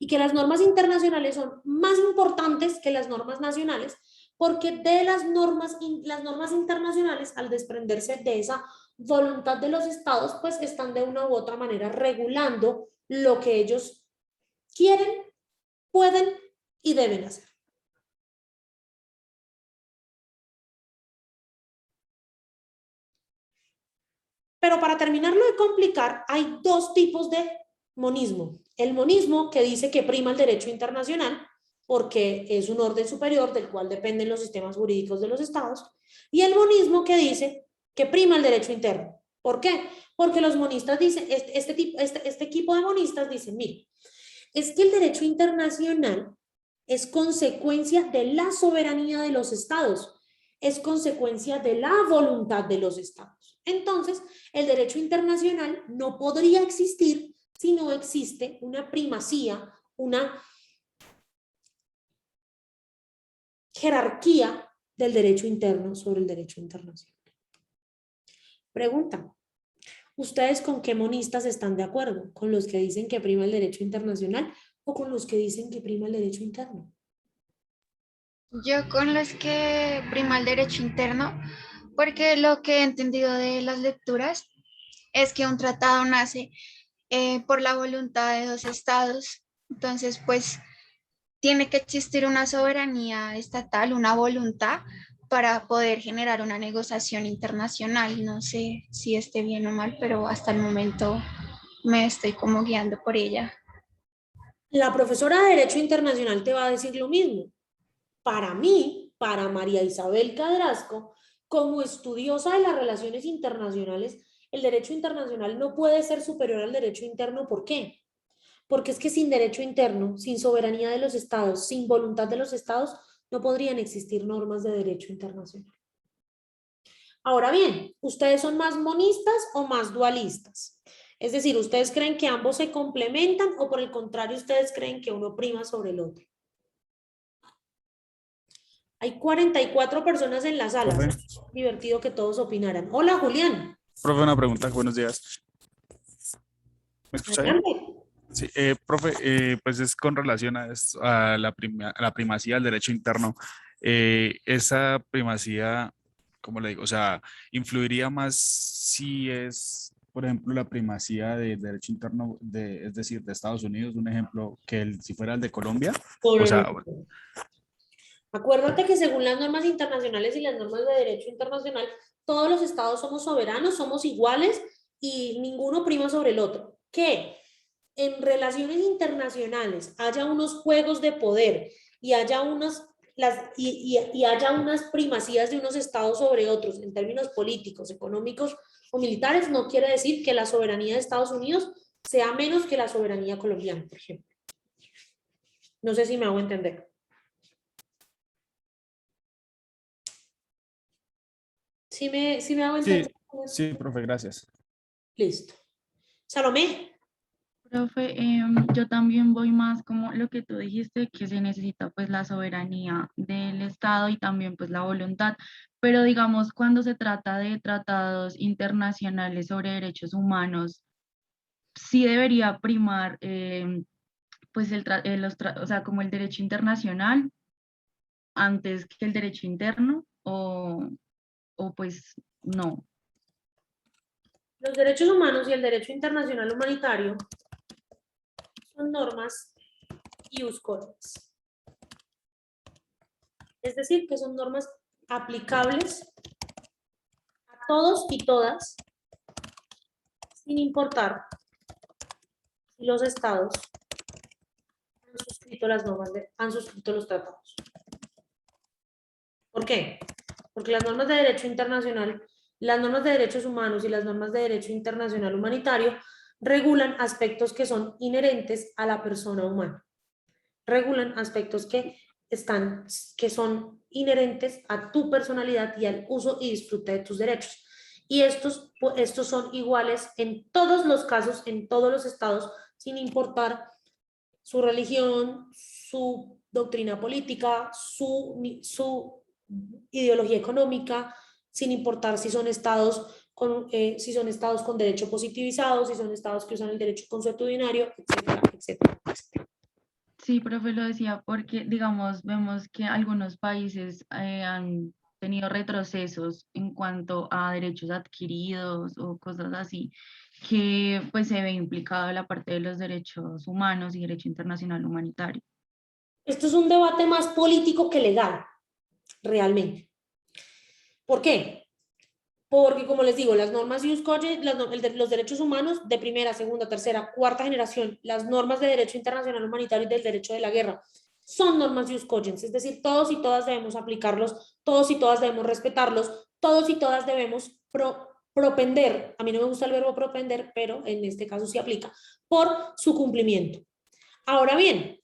Y que las normas internacionales son más importantes que las normas nacionales, porque de las normas internacionales, al desprenderse de esa voluntad de los estados, pues están de una u otra manera regulando lo que ellos quieren, pueden y deben hacer. Pero para terminarlo de complicar, hay dos tipos de monismo. El monismo que dice que prima el derecho internacional, porque es un orden superior del cual dependen los sistemas jurídicos de los estados, y el monismo que dice que prima el derecho interno. ¿Por qué? Porque los monistas dicen, este equipo de monistas dicen, mire, es que el derecho internacional es consecuencia de la soberanía de los estados, es consecuencia de la voluntad de los estados. Entonces, el derecho internacional no podría existir si no existe una primacía, una jerarquía del derecho interno sobre el derecho internacional. Pregunta, ¿ustedes con qué monistas están de acuerdo? ¿Con los que dicen que prima el derecho internacional o con los que dicen que prima el derecho interno? Yo con los que prima el derecho interno, porque lo que he entendido de las lecturas es que un tratado nace por la voluntad de dos estados. Entonces, pues, tiene que existir una soberanía estatal, una voluntad para poder generar una negociación internacional. No sé si esté bien o mal, pero hasta el momento me estoy como guiando por ella. La profesora de Derecho Internacional te va a decir lo mismo. Para mí, para María Isabel Cadrasco, como estudiosa de las relaciones internacionales, el derecho internacional no puede ser superior al derecho interno. ¿Por qué? Porque es que sin derecho interno, sin soberanía de los estados, sin voluntad de los estados, no podrían existir normas de derecho internacional. Ahora bien, ¿ustedes son más monistas o más dualistas? Es decir, ¿ustedes creen que ambos se complementan o por el contrario, ustedes creen que uno prima sobre el otro? Hay 44 personas en la sala. Profe. Es divertido que todos opinaran. Hola, Julián. Profe, una pregunta. Buenos días. ¿Me escucha bien? Adelante. Sí, profe, pues es con relación a la primacía del derecho interno. Esa primacía, ¿cómo le digo? O sea, ¿influiría más si es por ejemplo, la primacía del derecho interno, es decir, de Estados Unidos, un ejemplo, que si fuera el de Colombia, o sea, Acuérdate que según las normas internacionales y las normas de derecho internacional, todos los estados somos soberanos, somos iguales y ninguno prima sobre el otro. Que en relaciones internacionales haya unos juegos de poder y haya haya unas primacías de unos estados sobre otros en términos políticos, económicos o militares, no quiere decir que la soberanía de Estados Unidos sea menos que la soberanía colombiana, por ejemplo. No sé si me hago entender. ¿Sí me hago sí, entender? sí, profe, gracias. Listo. Salomé. Profe, yo también voy más como lo que tú dijiste, que se necesita pues la soberanía del Estado y también pues la voluntad, pero digamos cuando se trata de tratados internacionales sobre derechos humanos, sí debería primar pues o sea, como el derecho internacional antes que el derecho interno o pues no. Los derechos humanos y el derecho internacional humanitario son normas ius cogens. Es decir, que son normas aplicables a todos y todas, sin importar si los estados han suscrito las normas, han suscrito los tratados. ¿Por qué? Porque las normas de derecho internacional, las normas de derechos humanos y las normas de derecho internacional humanitario regulan aspectos que son inherentes a la persona humana. Regulan aspectos que son inherentes a tu personalidad y al uso y disfrute de tus derechos. Y estos son iguales en todos los casos, en todos los estados, sin importar su religión, su doctrina política, su ideología económica, sin importar si son estados con derecho positivizado, si son estados que usan el derecho consuetudinario, etcétera, etcétera, etcétera. Sí, profe, lo decía porque, digamos, vemos que algunos países han tenido retrocesos en cuanto a derechos adquiridos o cosas así, que pues se ve implicado la parte de los derechos humanos y derecho internacional humanitario. Esto es un debate más político que legal, realmente. ¿Por qué? Porque, como les digo, las normas ius cogens, los derechos humanos de primera, segunda, tercera, cuarta generación, las normas de derecho internacional humanitario y del derecho de la guerra, son normas ius cogens, es decir, todos y todas debemos aplicarlos, todos y todas debemos respetarlos, todos y todas debemos propender, a mí no me gusta el verbo propender, pero en este caso sí aplica, por su cumplimiento. Ahora bien,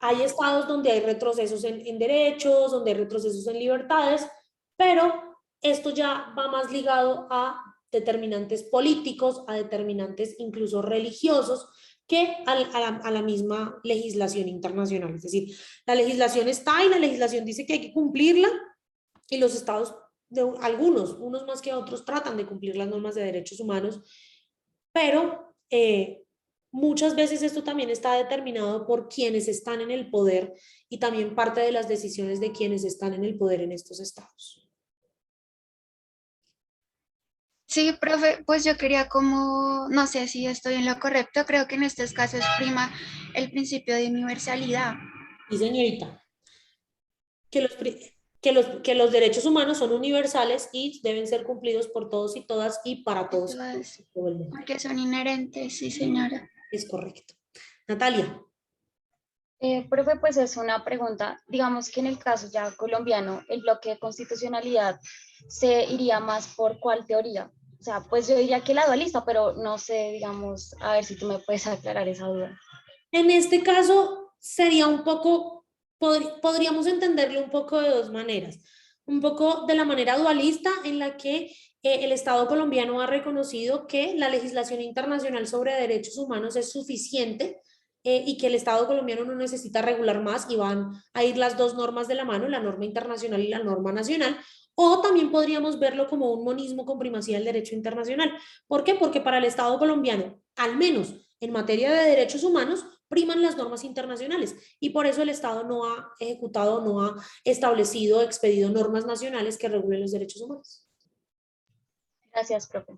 hay estados donde hay retrocesos en derechos, donde hay retrocesos en libertades, pero esto ya va más ligado a determinantes políticos, a determinantes incluso religiosos, que a la misma legislación internacional. Es decir, la legislación está y la legislación dice que hay que cumplirla y los estados, unos más que otros, tratan de cumplir las normas de derechos humanos, pero muchas veces esto también está determinado por quienes están en el poder y también parte de las decisiones de quienes están en el poder en estos estados. Sí, profe, pues yo quería como, no sé si estoy en lo correcto, creo que en estos casos prima el principio de universalidad. Sí, señorita. Que los derechos humanos son universales y deben ser cumplidos por todos y todas y para todos. Porque son inherentes, sí, señora. Es correcto. Natalia. Profe, pues es una pregunta, digamos que en el caso ya colombiano, el bloque de constitucionalidad se iría más por ¿cuál teoría? O sea, pues yo diría que la dualista, pero no sé, digamos, a ver si tú me puedes aclarar esa duda. En este caso sería un poco, podríamos entenderlo un poco de dos maneras. Un poco de la manera dualista en la que el Estado colombiano ha reconocido que la legislación internacional sobre derechos humanos es suficiente y que el Estado colombiano no necesita regular más y van a ir las dos normas de la mano, la norma internacional y la norma nacional. O también podríamos verlo como un monismo con primacía del derecho internacional. ¿Por qué? Porque para el Estado colombiano, al menos en materia de derechos humanos, priman las normas internacionales y por eso el Estado no ha ejecutado, no ha establecido, expedido normas nacionales que regulen los derechos humanos. Gracias, profe.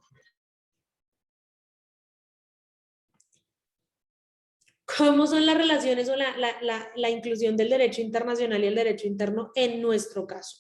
¿Cómo son las relaciones o la inclusión del derecho internacional y el derecho interno en nuestro caso?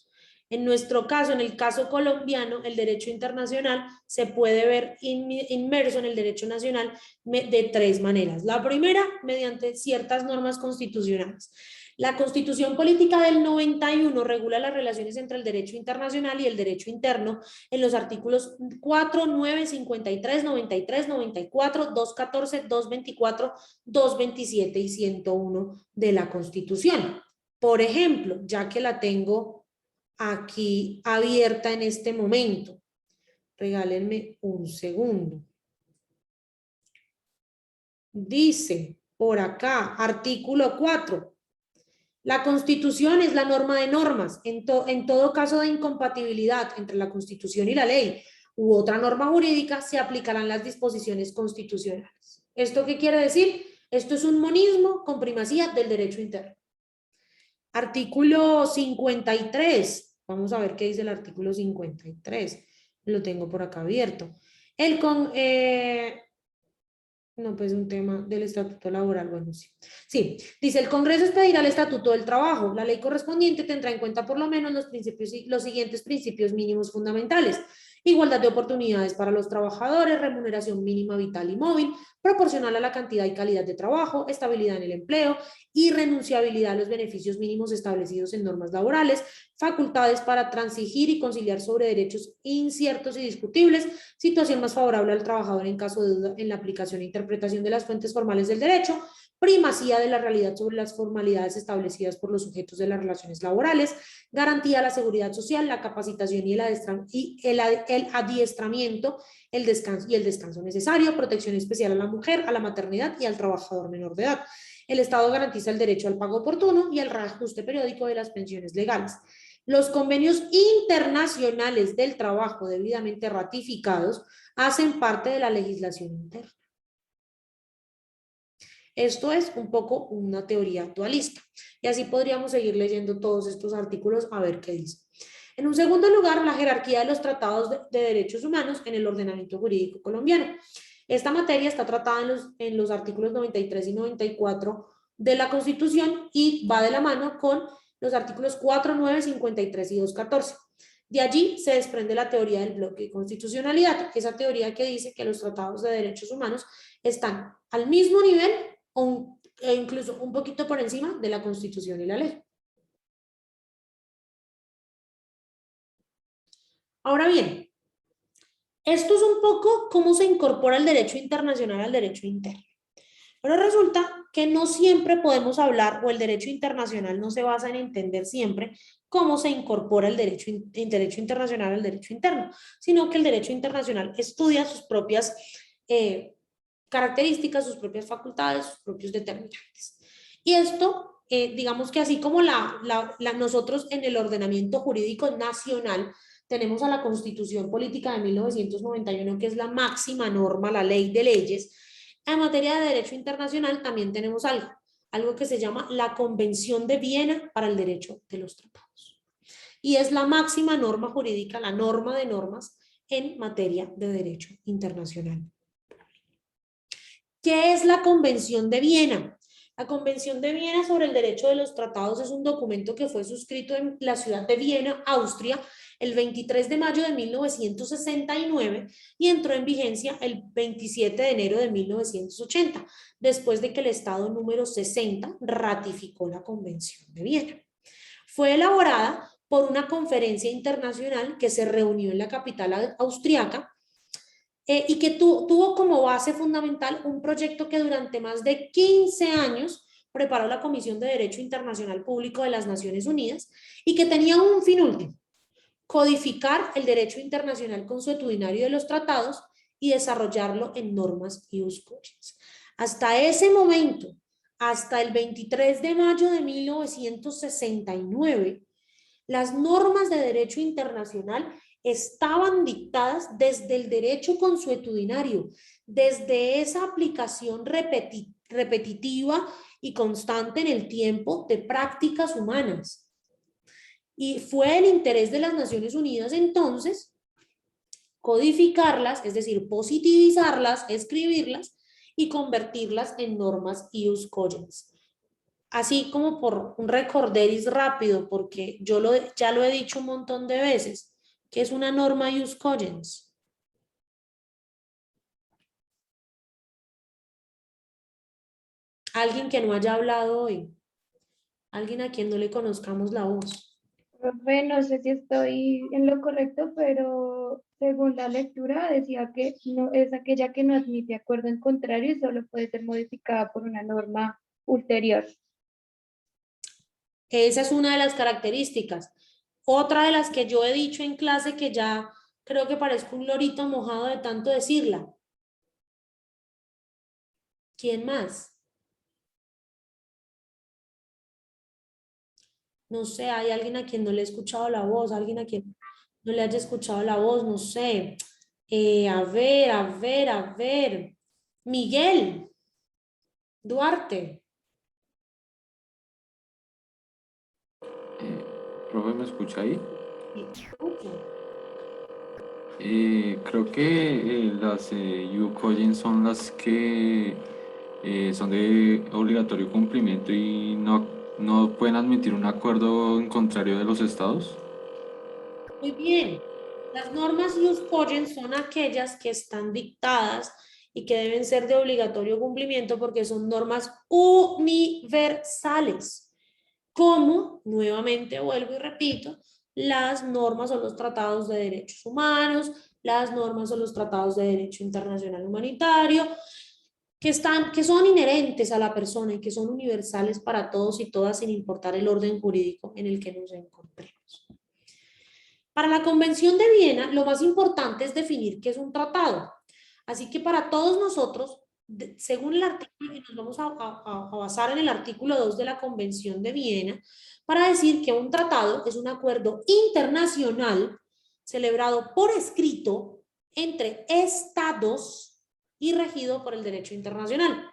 En nuestro caso, en el caso colombiano, el derecho internacional se puede ver inmerso en el derecho nacional de tres maneras. La primera, mediante ciertas normas constitucionales. La Constitución Política del 91 regula las relaciones entre el derecho internacional y el derecho interno en los artículos 4, 9, 53, 93, 94, 214, 224, 227 y 101 de la Constitución. Por ejemplo, ya que la tengo aquí abierta en este momento. Regálenme un segundo. Dice por acá, artículo 4. La Constitución es la norma de normas. En todo caso de incompatibilidad entre la Constitución y la ley u otra norma jurídica, se aplicarán las disposiciones constitucionales. ¿Esto qué quiere decir? Esto es un monismo con primacía del derecho interno. Artículo 53. Vamos a ver qué dice el artículo 53. Lo tengo por acá abierto. No, pues un tema del estatuto laboral, bueno, sí. Sí, dice, el Congreso expedirá el estatuto del trabajo. La ley correspondiente tendrá en cuenta por lo menos los siguientes principios mínimos fundamentales: igualdad de oportunidades para los trabajadores, remuneración mínima vital y móvil, proporcional a la cantidad y calidad de trabajo, estabilidad en el empleo, irrenunciabilidad a los beneficios mínimos establecidos en normas laborales, facultades para transigir y conciliar sobre derechos inciertos y discutibles, situación más favorable al trabajador en caso de duda en la aplicación e interpretación de las fuentes formales del derecho, primacía de la realidad sobre las formalidades establecidas por los sujetos de las relaciones laborales, garantía a la seguridad social, la capacitación y el adiestramiento, el descanso necesario, protección especial a la mujer, a la maternidad y al trabajador menor de edad. El Estado garantiza el derecho al pago oportuno y el reajuste periódico de las pensiones legales. Los convenios internacionales del trabajo debidamente ratificados hacen parte de la legislación interna. Esto es un poco una teoría dualista. Y así podríamos seguir leyendo todos estos artículos a ver qué dice. En un segundo lugar, la jerarquía de los tratados de derechos humanos en el ordenamiento jurídico colombiano. Esta materia está tratada en los artículos 93 y 94 de la Constitución y va de la mano con los artículos 4, 9, 53 y 214. De allí se desprende la teoría del bloque de constitucionalidad, esa teoría que dice que los tratados de derechos humanos están al mismo nivel e incluso un poquito por encima de la Constitución y la ley. Ahora bien, esto es un poco cómo se incorpora el derecho internacional al derecho interno. Pero resulta que no siempre podemos hablar, o el derecho internacional no se basa en entender siempre cómo se incorpora el derecho internacional al derecho interno, sino que el derecho internacional estudia sus propias características, sus propias facultades, sus propios determinantes. Y esto, digamos que así como nosotros en el ordenamiento jurídico nacional tenemos a la Constitución Política de 1991, que es la máxima norma, la ley de leyes. En materia de derecho internacional también tenemos algo que se llama la Convención de Viena para el Derecho de los Tratados. Y es la máxima norma jurídica, la norma de normas en materia de derecho internacional. ¿Qué es la Convención de Viena? La Convención de Viena sobre el Derecho de los Tratados es un documento que fue suscrito en la ciudad de Viena, Austria, el 23 de mayo de 1969 y entró en vigencia el 27 de enero de 1980, después de que el Estado número 60 ratificó la Convención de Viena. Fue elaborada por una conferencia internacional que se reunió en la capital austriaca y que tuvo como base fundamental un proyecto que durante más de 15 años preparó la Comisión de Derecho Internacional Público de las Naciones Unidas y que tenía un fin último: codificar el derecho internacional consuetudinario de los tratados y desarrollarlo en normas y ius. Hasta ese momento, hasta el 23 de mayo de 1969, las normas de derecho internacional estaban dictadas desde el derecho consuetudinario, desde esa aplicación repetitiva y constante en el tiempo de prácticas humanas. Y fue el interés de las Naciones Unidas entonces codificarlas, es decir, positivizarlas, escribirlas y convertirlas en normas ius cogens. Así como por un recorderis rápido, porque ya lo he dicho un montón de veces, que es una norma ius cogens. Alguien que no haya hablado hoy, alguien a quien no le conozcamos la voz. Profe, no sé si estoy en lo correcto, pero según la lectura decía que no, es aquella que no admite acuerdo en contrario y solo puede ser modificada por una norma ulterior. Esa es una de las características. Otra de las que yo he dicho en clase que ya creo que parezco un lorito mojado de tanto decirla. ¿Quién más? No sé, hay alguien a quien no le he escuchado la voz, alguien a quien no le haya escuchado la voz, no sé. A ver. Miguel Duarte. Profe, ¿me escucha ahí? Sí, te escucho. Creo que las UCOGEN son las que son de obligatorio cumplimiento y no pueden admitir un acuerdo en contrario de los estados. Muy bien. Las normas ius cogens son aquellas que están dictadas y que deben ser de obligatorio cumplimiento porque son normas universales. Como, nuevamente vuelvo y repito, las normas o los tratados de derechos humanos, las normas o los tratados de derecho internacional humanitario, que son inherentes a la persona y que son universales para todos y todas sin importar el orden jurídico en el que nos encontremos. Para la Convención de Viena, lo más importante es definir qué es un tratado. Así que para todos nosotros, según el artículo, y nos vamos a basar en el artículo 2 de la Convención de Viena, para decir que un tratado es un acuerdo internacional celebrado por escrito entre estados y regido por el derecho internacional,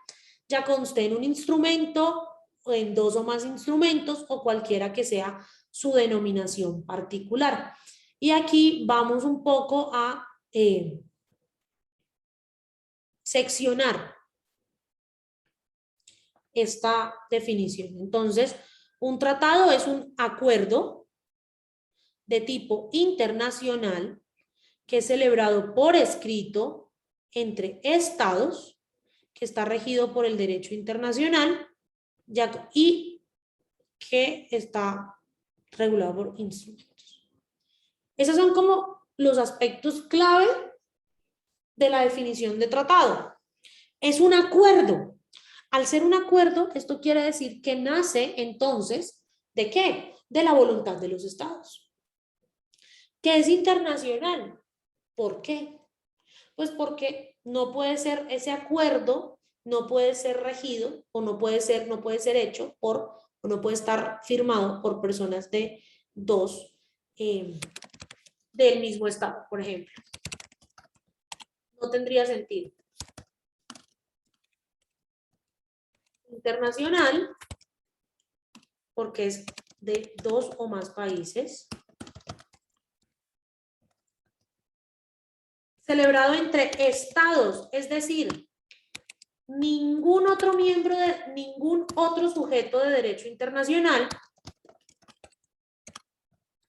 ya conste en un instrumento o en dos o más instrumentos o cualquiera que sea su denominación particular. Y aquí vamos un poco a seccionar esta definición. Entonces, un tratado es un acuerdo de tipo internacional que es celebrado por escrito entre estados, que está regido por el derecho internacional y que está regulado por instrumentos. Esos son como los aspectos clave de la definición de tratado. Es un acuerdo. Al ser un acuerdo, esto quiere decir que nace entonces, ¿de qué? De la voluntad de los estados. ¿Que es internacional? ¿Por qué? Pues porque no puede ser ese acuerdo, no puede ser regido o no puede ser hecho por, o no puede estar firmado por personas de dos del mismo estado, por ejemplo. No tendría sentido. Internacional, porque es de dos o más países. Celebrado entre estados, es decir, ningún otro miembro de ningún otro sujeto de derecho internacional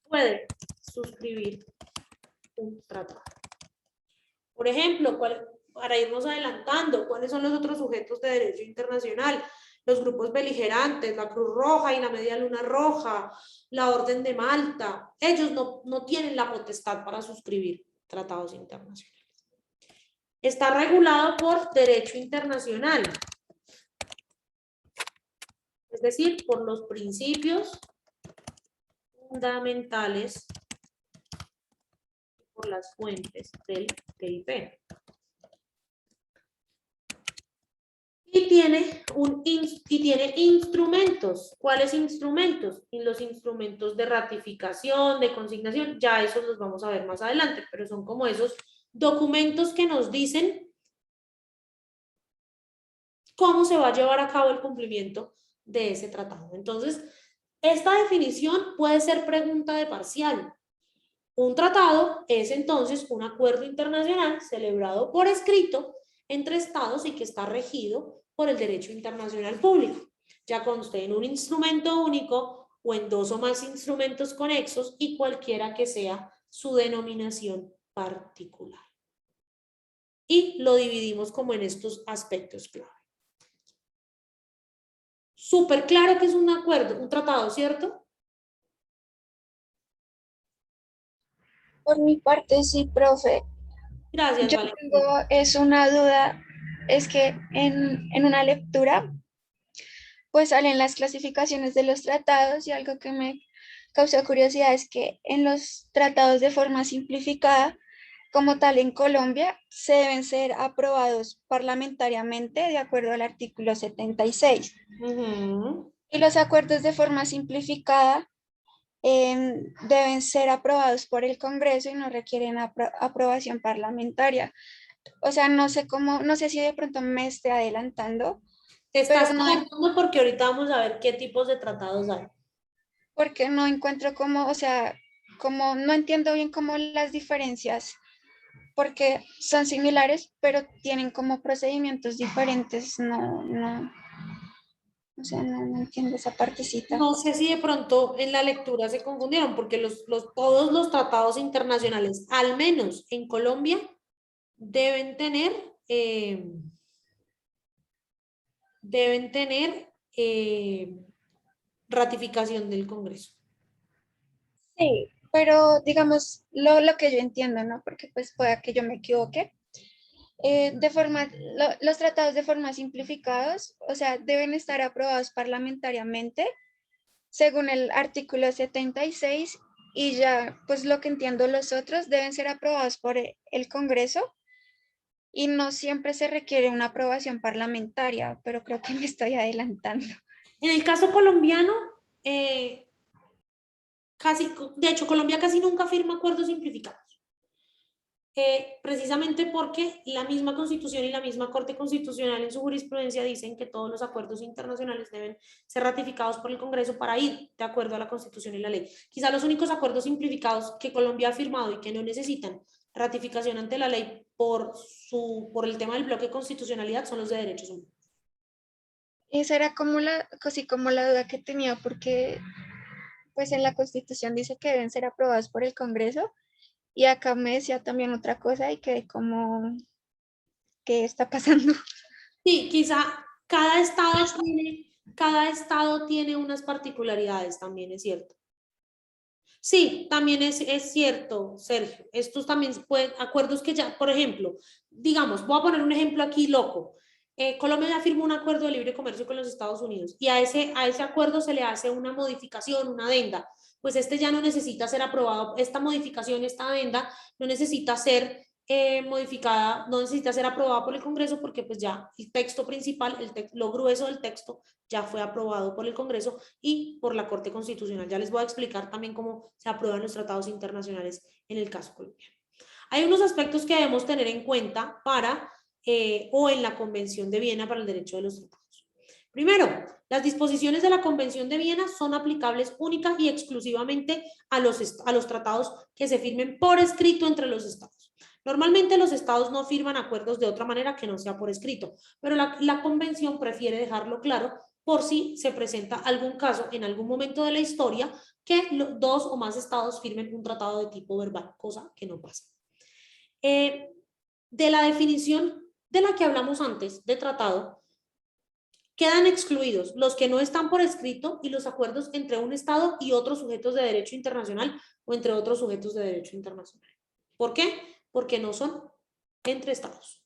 puede suscribir un tratado. Por ejemplo, para irnos adelantando, ¿cuáles son los otros sujetos de derecho internacional? Los grupos beligerantes, la Cruz Roja y la Media Luna Roja, la Orden de Malta. Ellos no tienen la potestad para suscribir tratados internacionales. Está regulado por derecho internacional, es decir, por los principios fundamentales, por las fuentes del TIP. Y tiene instrumentos. ¿Cuáles instrumentos? Y los instrumentos de ratificación, de consignación, ya esos los vamos a ver más adelante, pero son como esos documentos que nos dicen cómo se va a llevar a cabo el cumplimiento de ese tratado. Entonces, esta definición puede ser pregunta de parcial. Un tratado es entonces un acuerdo internacional celebrado por escrito entre estados y que está regido por el derecho internacional público, ya conste en un instrumento único o en dos o más instrumentos conexos y cualquiera que sea su denominación particular. Y lo dividimos como en estos aspectos clave. Súper claro que es un acuerdo, un tratado, ¿cierto? Por mi parte, sí, profe. Gracias, Yo Valentina. tengo es una duda, es que en una lectura pues salen las clasificaciones de los tratados y algo que me causó curiosidad es que en los tratados de forma simplificada, como tal en Colombia, se deben ser aprobados parlamentariamente de acuerdo al artículo 76. Y los acuerdos de forma simplificada deben ser aprobados por el Congreso y no requieren aprobación parlamentaria. O sea, no sé cómo, no sé si de pronto me esté adelantando. Te estás pero no, adelantando porque ahorita vamos a ver qué tipos de tratados hay. porque no encuentro cómo, o sea, como no entiendo bien cómo las diferencias, porque son similares, pero tienen como procedimientos diferentes. O sea, no entiendo esa partecita. No sé si de pronto en la lectura se confundieron, porque todos los tratados internacionales, al menos en Colombia, deben tener ratificación del Congreso. Sí, pero digamos lo que yo entiendo, ¿no? Porque pues pueda que yo me equivoque. Los tratados de forma simplificados, o sea, deben estar aprobados parlamentariamente según el artículo 76 y ya, pues lo que entiendo los otros deben ser aprobados por el Congreso y no siempre se requiere una aprobación parlamentaria, pero creo que me estoy adelantando. En el caso colombiano, de hecho, Colombia casi nunca firma acuerdos simplificados. Precisamente porque la misma Constitución y la misma Corte Constitucional en su jurisprudencia dicen que todos los acuerdos internacionales deben ser ratificados por el Congreso para ir de acuerdo a la Constitución y la ley. Quizá los únicos acuerdos simplificados que Colombia ha firmado y que no necesitan ratificación ante la ley por el tema del bloque de constitucionalidad son los de derechos humanos. Esa era como la duda que tenía, porque pues en la Constitución dice que deben ser aprobados por el Congreso. Y acá me decía también otra cosa y quedé como, ¿qué está pasando? Sí, quizá cada estado tiene unas particularidades, también es cierto. Sí, también es cierto, Sergio. Estos también pueden, acuerdos que ya, por ejemplo, digamos, voy a poner un ejemplo aquí loco. Colombia ya firmó un acuerdo de libre comercio con los Estados Unidos y a ese acuerdo se le hace una modificación, una adenda. Pues este ya no necesita ser aprobado, esta modificación, esta adenda, no necesita ser modificada, no necesita ser aprobada por el Congreso porque pues ya el texto principal, lo grueso del texto ya fue aprobado por el Congreso y por la Corte Constitucional. Ya les voy a explicar también cómo se aprueban los tratados internacionales en el caso colombiano. Hay unos aspectos que debemos tener en cuenta o en la Convención de Viena para el Derecho de los Tratados. Primero, las disposiciones de la Convención de Viena son aplicables única y exclusivamente a los tratados que se firmen por escrito entre los estados. Normalmente los estados no firman acuerdos de otra manera que no sea por escrito, pero la Convención prefiere dejarlo claro por si se presenta algún caso en algún momento de la historia que dos o más estados firmen un tratado de tipo verbal, cosa que no pasa. De la definición de la que hablamos antes de tratado, quedan excluidos los que no están por escrito y los acuerdos entre un estado y otros sujetos de derecho internacional o entre otros sujetos de derecho internacional. ¿Por qué? Porque no son entre estados.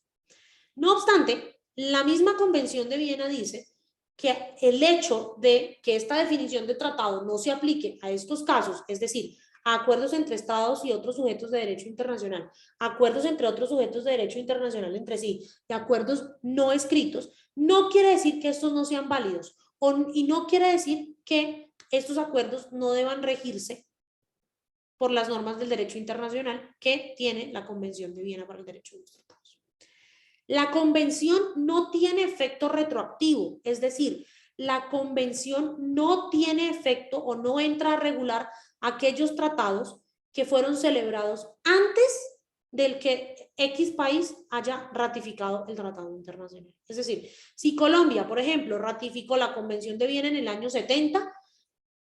No obstante, la misma Convención de Viena dice que el hecho de que esta definición de tratado no se aplique a estos casos, es decir, a acuerdos entre estados y otros sujetos de derecho internacional, acuerdos entre otros sujetos de derecho internacional entre sí, y acuerdos no escritos, no quiere decir que estos no sean válidos y no quiere decir que estos acuerdos no deban regirse por las normas del derecho internacional que tiene la Convención de Viena para el Derecho de los Tratados. La Convención no tiene efecto retroactivo, es decir, la Convención no tiene efecto o no entra a regular aquellos tratados que fueron celebrados antes del que X país haya ratificado el tratado internacional. Es decir, si Colombia, por ejemplo, ratificó la Convención de Viena en el año 70,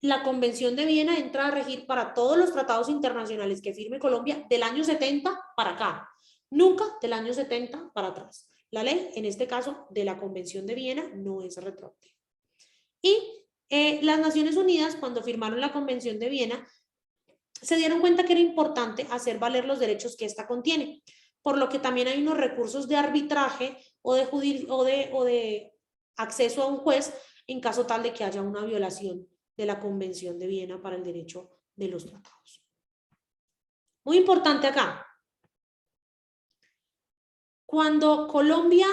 la Convención de Viena entra a regir para todos los tratados internacionales que firme Colombia del año 70 para acá, nunca del año 70 para atrás. La ley, en este caso, de la Convención de Viena no es retroactiva. Y las Naciones Unidas, cuando firmaron la Convención de Viena, se dieron cuenta que era importante hacer valer los derechos que ésta contiene, por lo que también hay unos recursos de arbitraje o de acceso a un juez en caso tal de que haya una violación de la Convención de Viena para el derecho de los tratados. Muy importante acá. Cuando Colombia,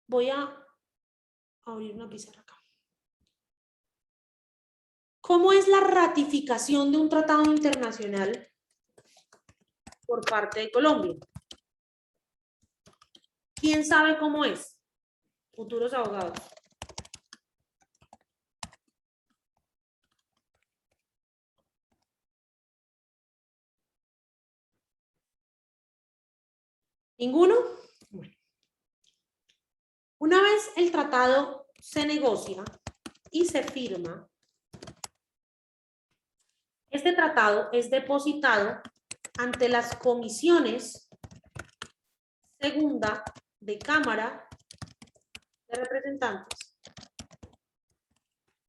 voy a abrir una pizarra acá. ¿Cómo es la ratificación de un tratado internacional por parte de Colombia? ¿Quién sabe cómo es? Futuros abogados. ¿Ninguno? Bueno. Una vez el tratado se negocia y se firma, este tratado es depositado ante las comisiones segunda de Cámara de Representantes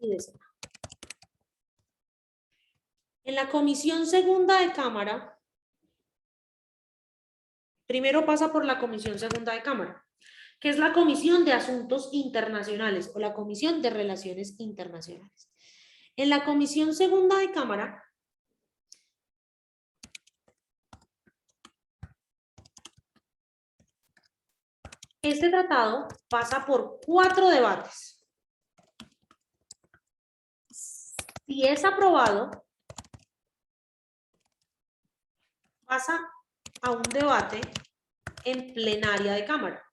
y de Senado. En la comisión segunda de Cámara, primero pasa por la comisión segunda de Cámara, que es la Comisión de Asuntos Internacionales o la Comisión de Relaciones Internacionales. En la comisión segunda de Cámara, este tratado pasa por 4 debates. Si es aprobado, pasa a un debate en plenaria de Cámara.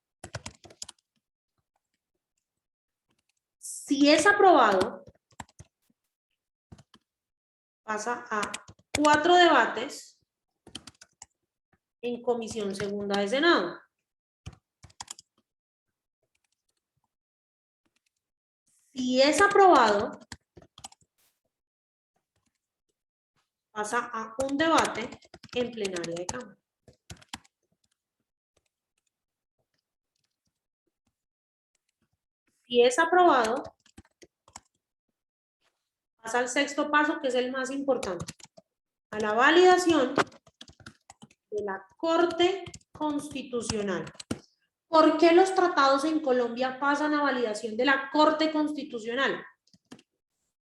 Si es aprobado, pasa a 4 debates en comisión segunda de Senado. Si es aprobado, pasa a un debate en plenaria de Cámara. Si es aprobado, pasa al 6º paso, que es el más importante, a la validación de la Corte Constitucional. ¿Por qué los tratados en Colombia pasan a validación de la Corte Constitucional?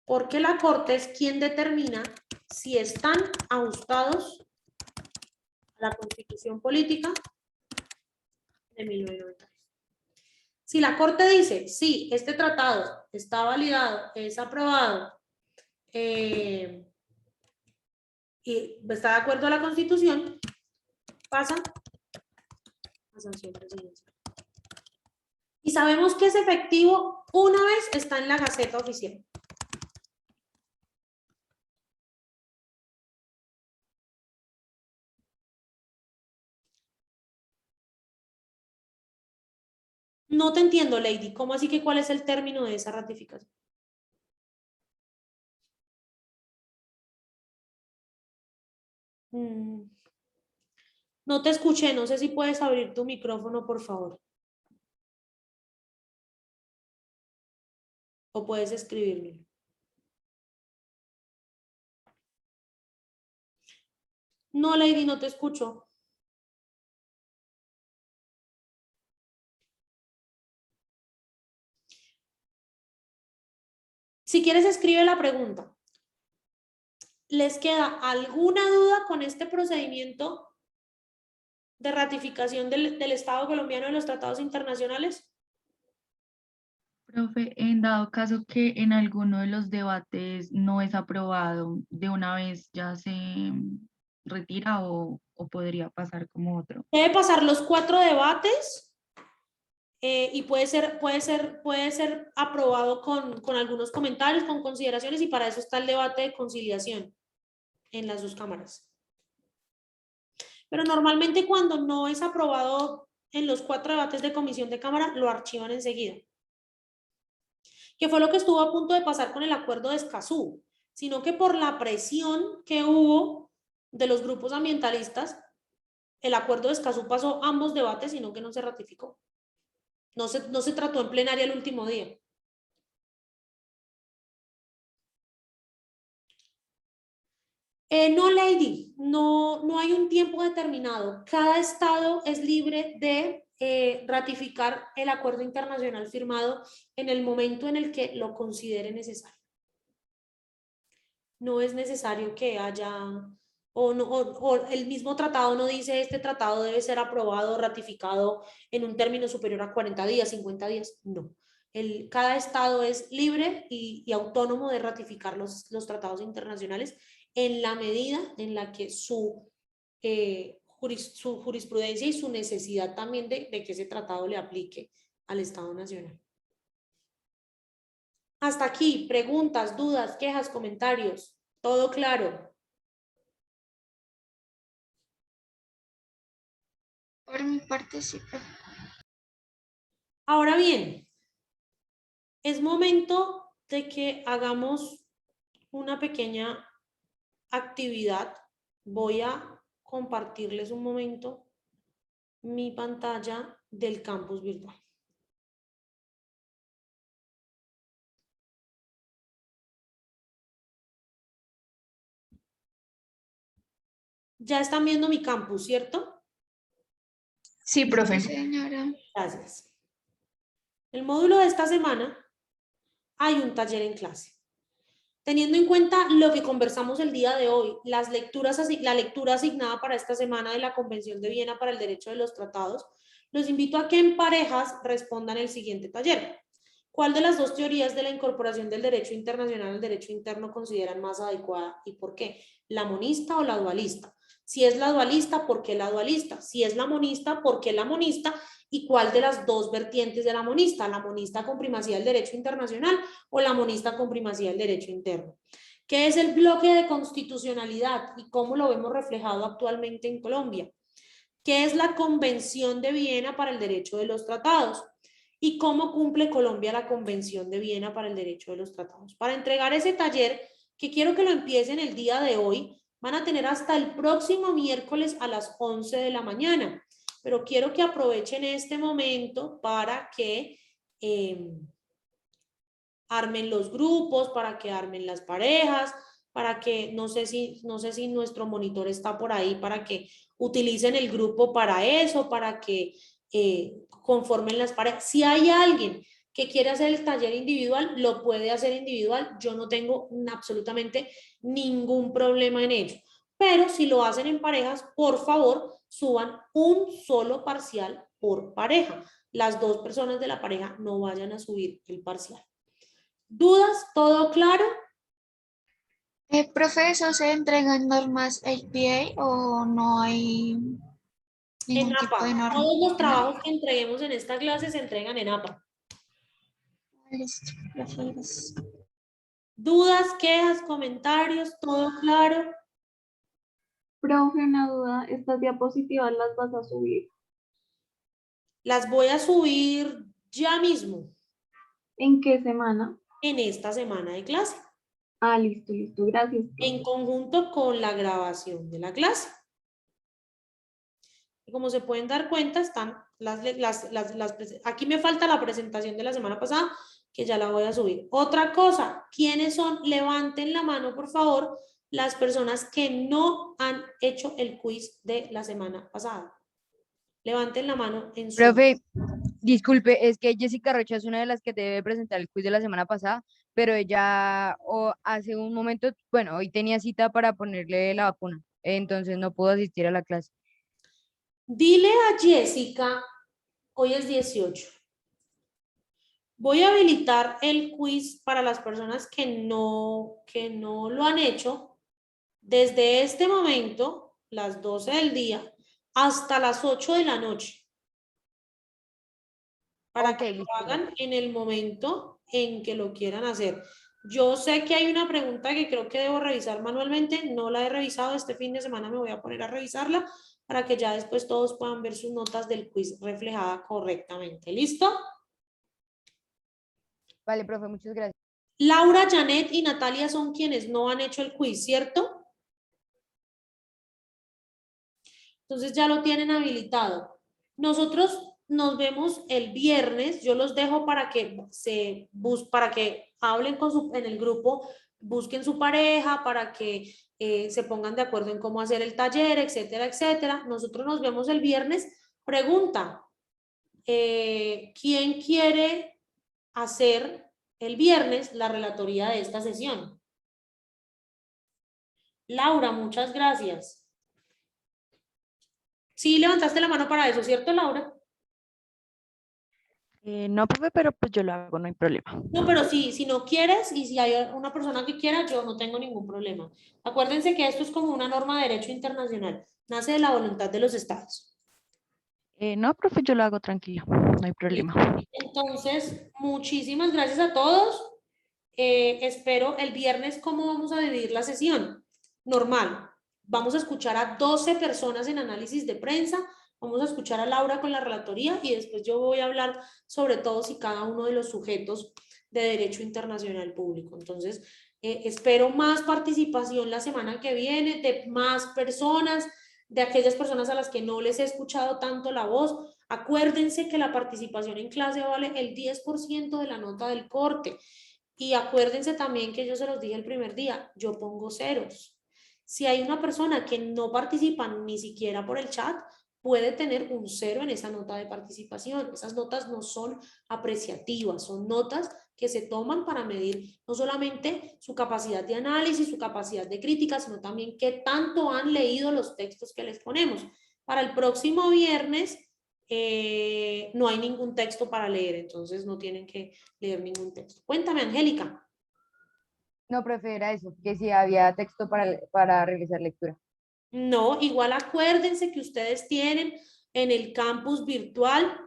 Porque la Corte es quien determina si están ajustados a la Constitución Política de 1993. Si la Corte dice, sí, este tratado está validado, es aprobado, y está de acuerdo a la Constitución, pasa a sanción presidencial. Y sabemos que es efectivo una vez está en la Gaceta Oficial. No te entiendo, Lady. ¿Cómo así que cuál es el término de esa ratificación? No te escuché, no sé si puedes abrir tu micrófono, por favor. O puedes escribirme. No, Lady, no te escucho. Si quieres, escribe la pregunta. ¿Les queda alguna duda con este procedimiento de ratificación del Estado colombiano de los tratados internacionales? Profe, en dado caso que en alguno de los debates no es aprobado, ¿de una vez ya se retira o podría pasar como otro? Debe pasar los 4 debates y puede ser aprobado con algunos comentarios, con consideraciones, y para eso está el debate de conciliación en las 2 cámaras. Pero normalmente cuando no es aprobado en los 4 debates de comisión de Cámara, lo archivan enseguida. Que fue lo que estuvo a punto de pasar con el acuerdo de Escazú, sino que por la presión que hubo de los grupos ambientalistas, el acuerdo de Escazú pasó ambos debates, sino que no se ratificó. No se trató en plenaria el último día. No, Lady, no hay un tiempo determinado. Cada estado es libre de ratificar el acuerdo internacional firmado en el momento en el que lo considere necesario. No es necesario que haya, o el mismo tratado no dice este tratado debe ser aprobado o ratificado en un término superior a 40 días, 50 días. No. Cada estado es libre y autónomo de ratificar los tratados internacionales en la medida en la que su jurisprudencia y su necesidad también de que ese tratado le aplique al Estado Nacional. Hasta aquí, preguntas, dudas, quejas, comentarios. ¿Todo claro? Por mi parte, sí, profe. Ahora bien, es momento de que hagamos una pequeña actividad. Voy a compartirles un momento mi pantalla del campus virtual. Ya están viendo mi campus, ¿cierto? Sí, profe. Señora. Gracias. El módulo de esta semana hay un taller en clase. Teniendo en cuenta lo que conversamos el día de hoy, la lectura asignada para esta semana de la Convención de Viena para el Derecho de los Tratados, los invito a que en parejas respondan el siguiente taller. ¿Cuál de las dos teorías de la incorporación del derecho internacional al derecho interno consideran más adecuada y por qué? ¿La monista o la dualista? Si es la dualista, ¿por qué la dualista? Si es la monista, ¿por qué la monista? ¿Y cuál de las dos vertientes de la monista? ¿La monista con primacía del derecho internacional o la monista con primacía del derecho interno? ¿Qué es el bloque de constitucionalidad y cómo lo vemos reflejado actualmente en Colombia? ¿Qué es la Convención de Viena para el Derecho de los Tratados? ¿Y cómo cumple Colombia la Convención de Viena para el Derecho de los Tratados? Para entregar ese taller, que quiero que lo empiecen el día de hoy, van a tener hasta el próximo miércoles a las 11 de la mañana. Pero quiero que aprovechen este momento para que armen los grupos, para que armen las parejas, para que, no sé si nuestro monitor está por ahí, para que utilicen el grupo para eso, para que conformen las parejas. Si hay alguien que quiere hacer el taller individual, lo puede hacer individual. Yo no tengo absolutamente ningún problema en ello. Pero si lo hacen en parejas, por favor, suban un solo parcial por pareja. Las dos personas de la pareja no vayan a subir el parcial. ¿Dudas? ¿Todo claro? Profe, ¿eso se entrega en normas APA o no hay ningún tipo de norma? Todos los trabajos que entreguemos en esta clase se entregan en APA. Listo, profe. ¿Dudas, quejas, comentarios? ¿Todo claro? Profe, una duda, ¿estas diapositivas las vas a subir? Las voy a subir ya mismo. ¿En qué semana? En esta semana de clase. Ah, listo, gracias. En conjunto con la grabación de la clase. Y como se pueden dar cuenta, están aquí me falta la presentación de la semana pasada, que ya la voy a subir. Otra cosa, ¿quiénes son? Levanten la mano, por favor, las personas que no han hecho el quiz de la semana pasada. Levanten la mano en su... Profe, disculpe, es que Jessica Rocha es una de las que debe presentar el quiz de la semana pasada, pero ella hace un momento, bueno, hoy tenía cita para ponerle la vacuna, entonces no pudo asistir a la clase. Dile a Jessica, hoy es 18. Voy a habilitar el quiz para las personas que no lo han hecho desde este momento, las 12 del día, hasta las 8 de la noche. Para que lo hagan en el momento en que lo quieran hacer. Yo sé que hay una pregunta que creo que debo revisar manualmente, no la he revisado, este fin de semana me voy a poner a revisarla para que ya después todos puedan ver sus notas del quiz reflejada correctamente. ¿Listo? Vale, profe, muchas gracias. Laura, Janet y Natalia son quienes no han hecho el quiz, ¿cierto? Entonces ya lo tienen habilitado. Nosotros nos vemos el viernes. Yo los dejo para que para que hablen en el grupo, busquen su pareja, para que se pongan de acuerdo en cómo hacer el taller, etcétera, etcétera. Nosotros nos vemos el viernes. Pregunta, ¿quién quiere hacer el viernes la relatoría de esta sesión? Laura, muchas gracias. Sí, levantaste la mano para eso, ¿cierto, Laura? No, profe, pero pues yo lo hago, no hay problema. No, pero si no quieres y si hay una persona que quiera, yo no tengo ningún problema. Acuérdense que esto es como una norma de derecho internacional. Nace de la voluntad de los estados. No, profe, yo lo hago tranquilo, no hay problema. Entonces, muchísimas gracias a todos. Espero el viernes cómo vamos a dividir la sesión. Normal. Vamos a escuchar a 12 personas en análisis de prensa. Vamos a escuchar a Laura con la relatoría y después yo voy a hablar sobre todos y cada uno de los sujetos de derecho internacional público. Entonces, espero más participación la semana que viene de más personas, de aquellas personas a las que no les he escuchado tanto la voz. Acuérdense que la participación en clase vale el 10% de la nota del corte. Y acuérdense también que yo se los dije el primer día, yo pongo ceros. Si hay una persona que no participa ni siquiera por el chat, puede tener un 0 en esa nota de participación. Esas notas no son apreciativas, son notas que se toman para medir no solamente su capacidad de análisis, su capacidad de crítica, sino también qué tanto han leído los textos que les ponemos. Para el próximo viernes no hay ningún texto para leer, entonces no tienen que leer ningún texto. Cuéntame, Angélica. No, profe, era eso, que si había texto para realizar lectura. No, igual acuérdense que ustedes tienen en el campus virtual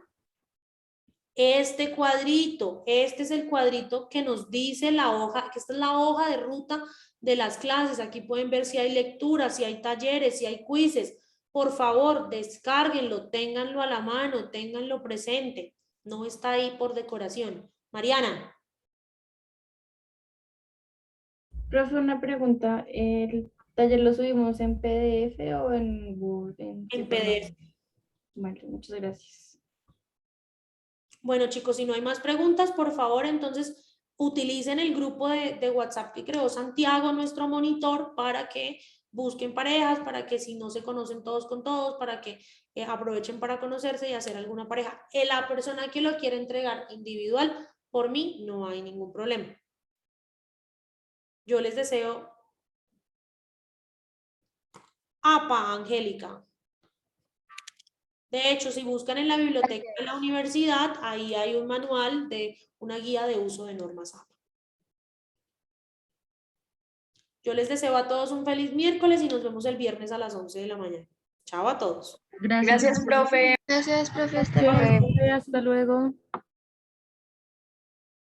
este cuadrito. Este es el cuadrito que nos dice la hoja, que esta es la hoja de ruta de las clases. Aquí pueden ver si hay lecturas, si hay talleres, si hay quizzes. Por favor, descárguenlo, ténganlo a la mano, ténganlo presente. No está ahí por decoración. Mariana. Profe, una pregunta. ¿El taller lo subimos en PDF o en Word? En PDF. Vale, muchas gracias. Bueno, chicos, si no hay más preguntas, por favor, entonces utilicen el grupo de WhatsApp que creó Santiago, nuestro monitor, para que busquen parejas, para que si no se conocen todos con todos, para que aprovechen para conocerse y hacer alguna pareja. La persona que lo quiere entregar individual, por mí, no hay ningún problema. Yo les deseo... ¡Apa, Angélica! De hecho, si buscan en la biblioteca de la universidad, ahí hay un manual de una guía de uso de normas APA. Yo les deseo a todos un feliz miércoles y nos vemos el viernes a las 11 de la mañana. Chao a todos. Gracias, profe. Gracias, profe. Gracias, profe, hasta luego.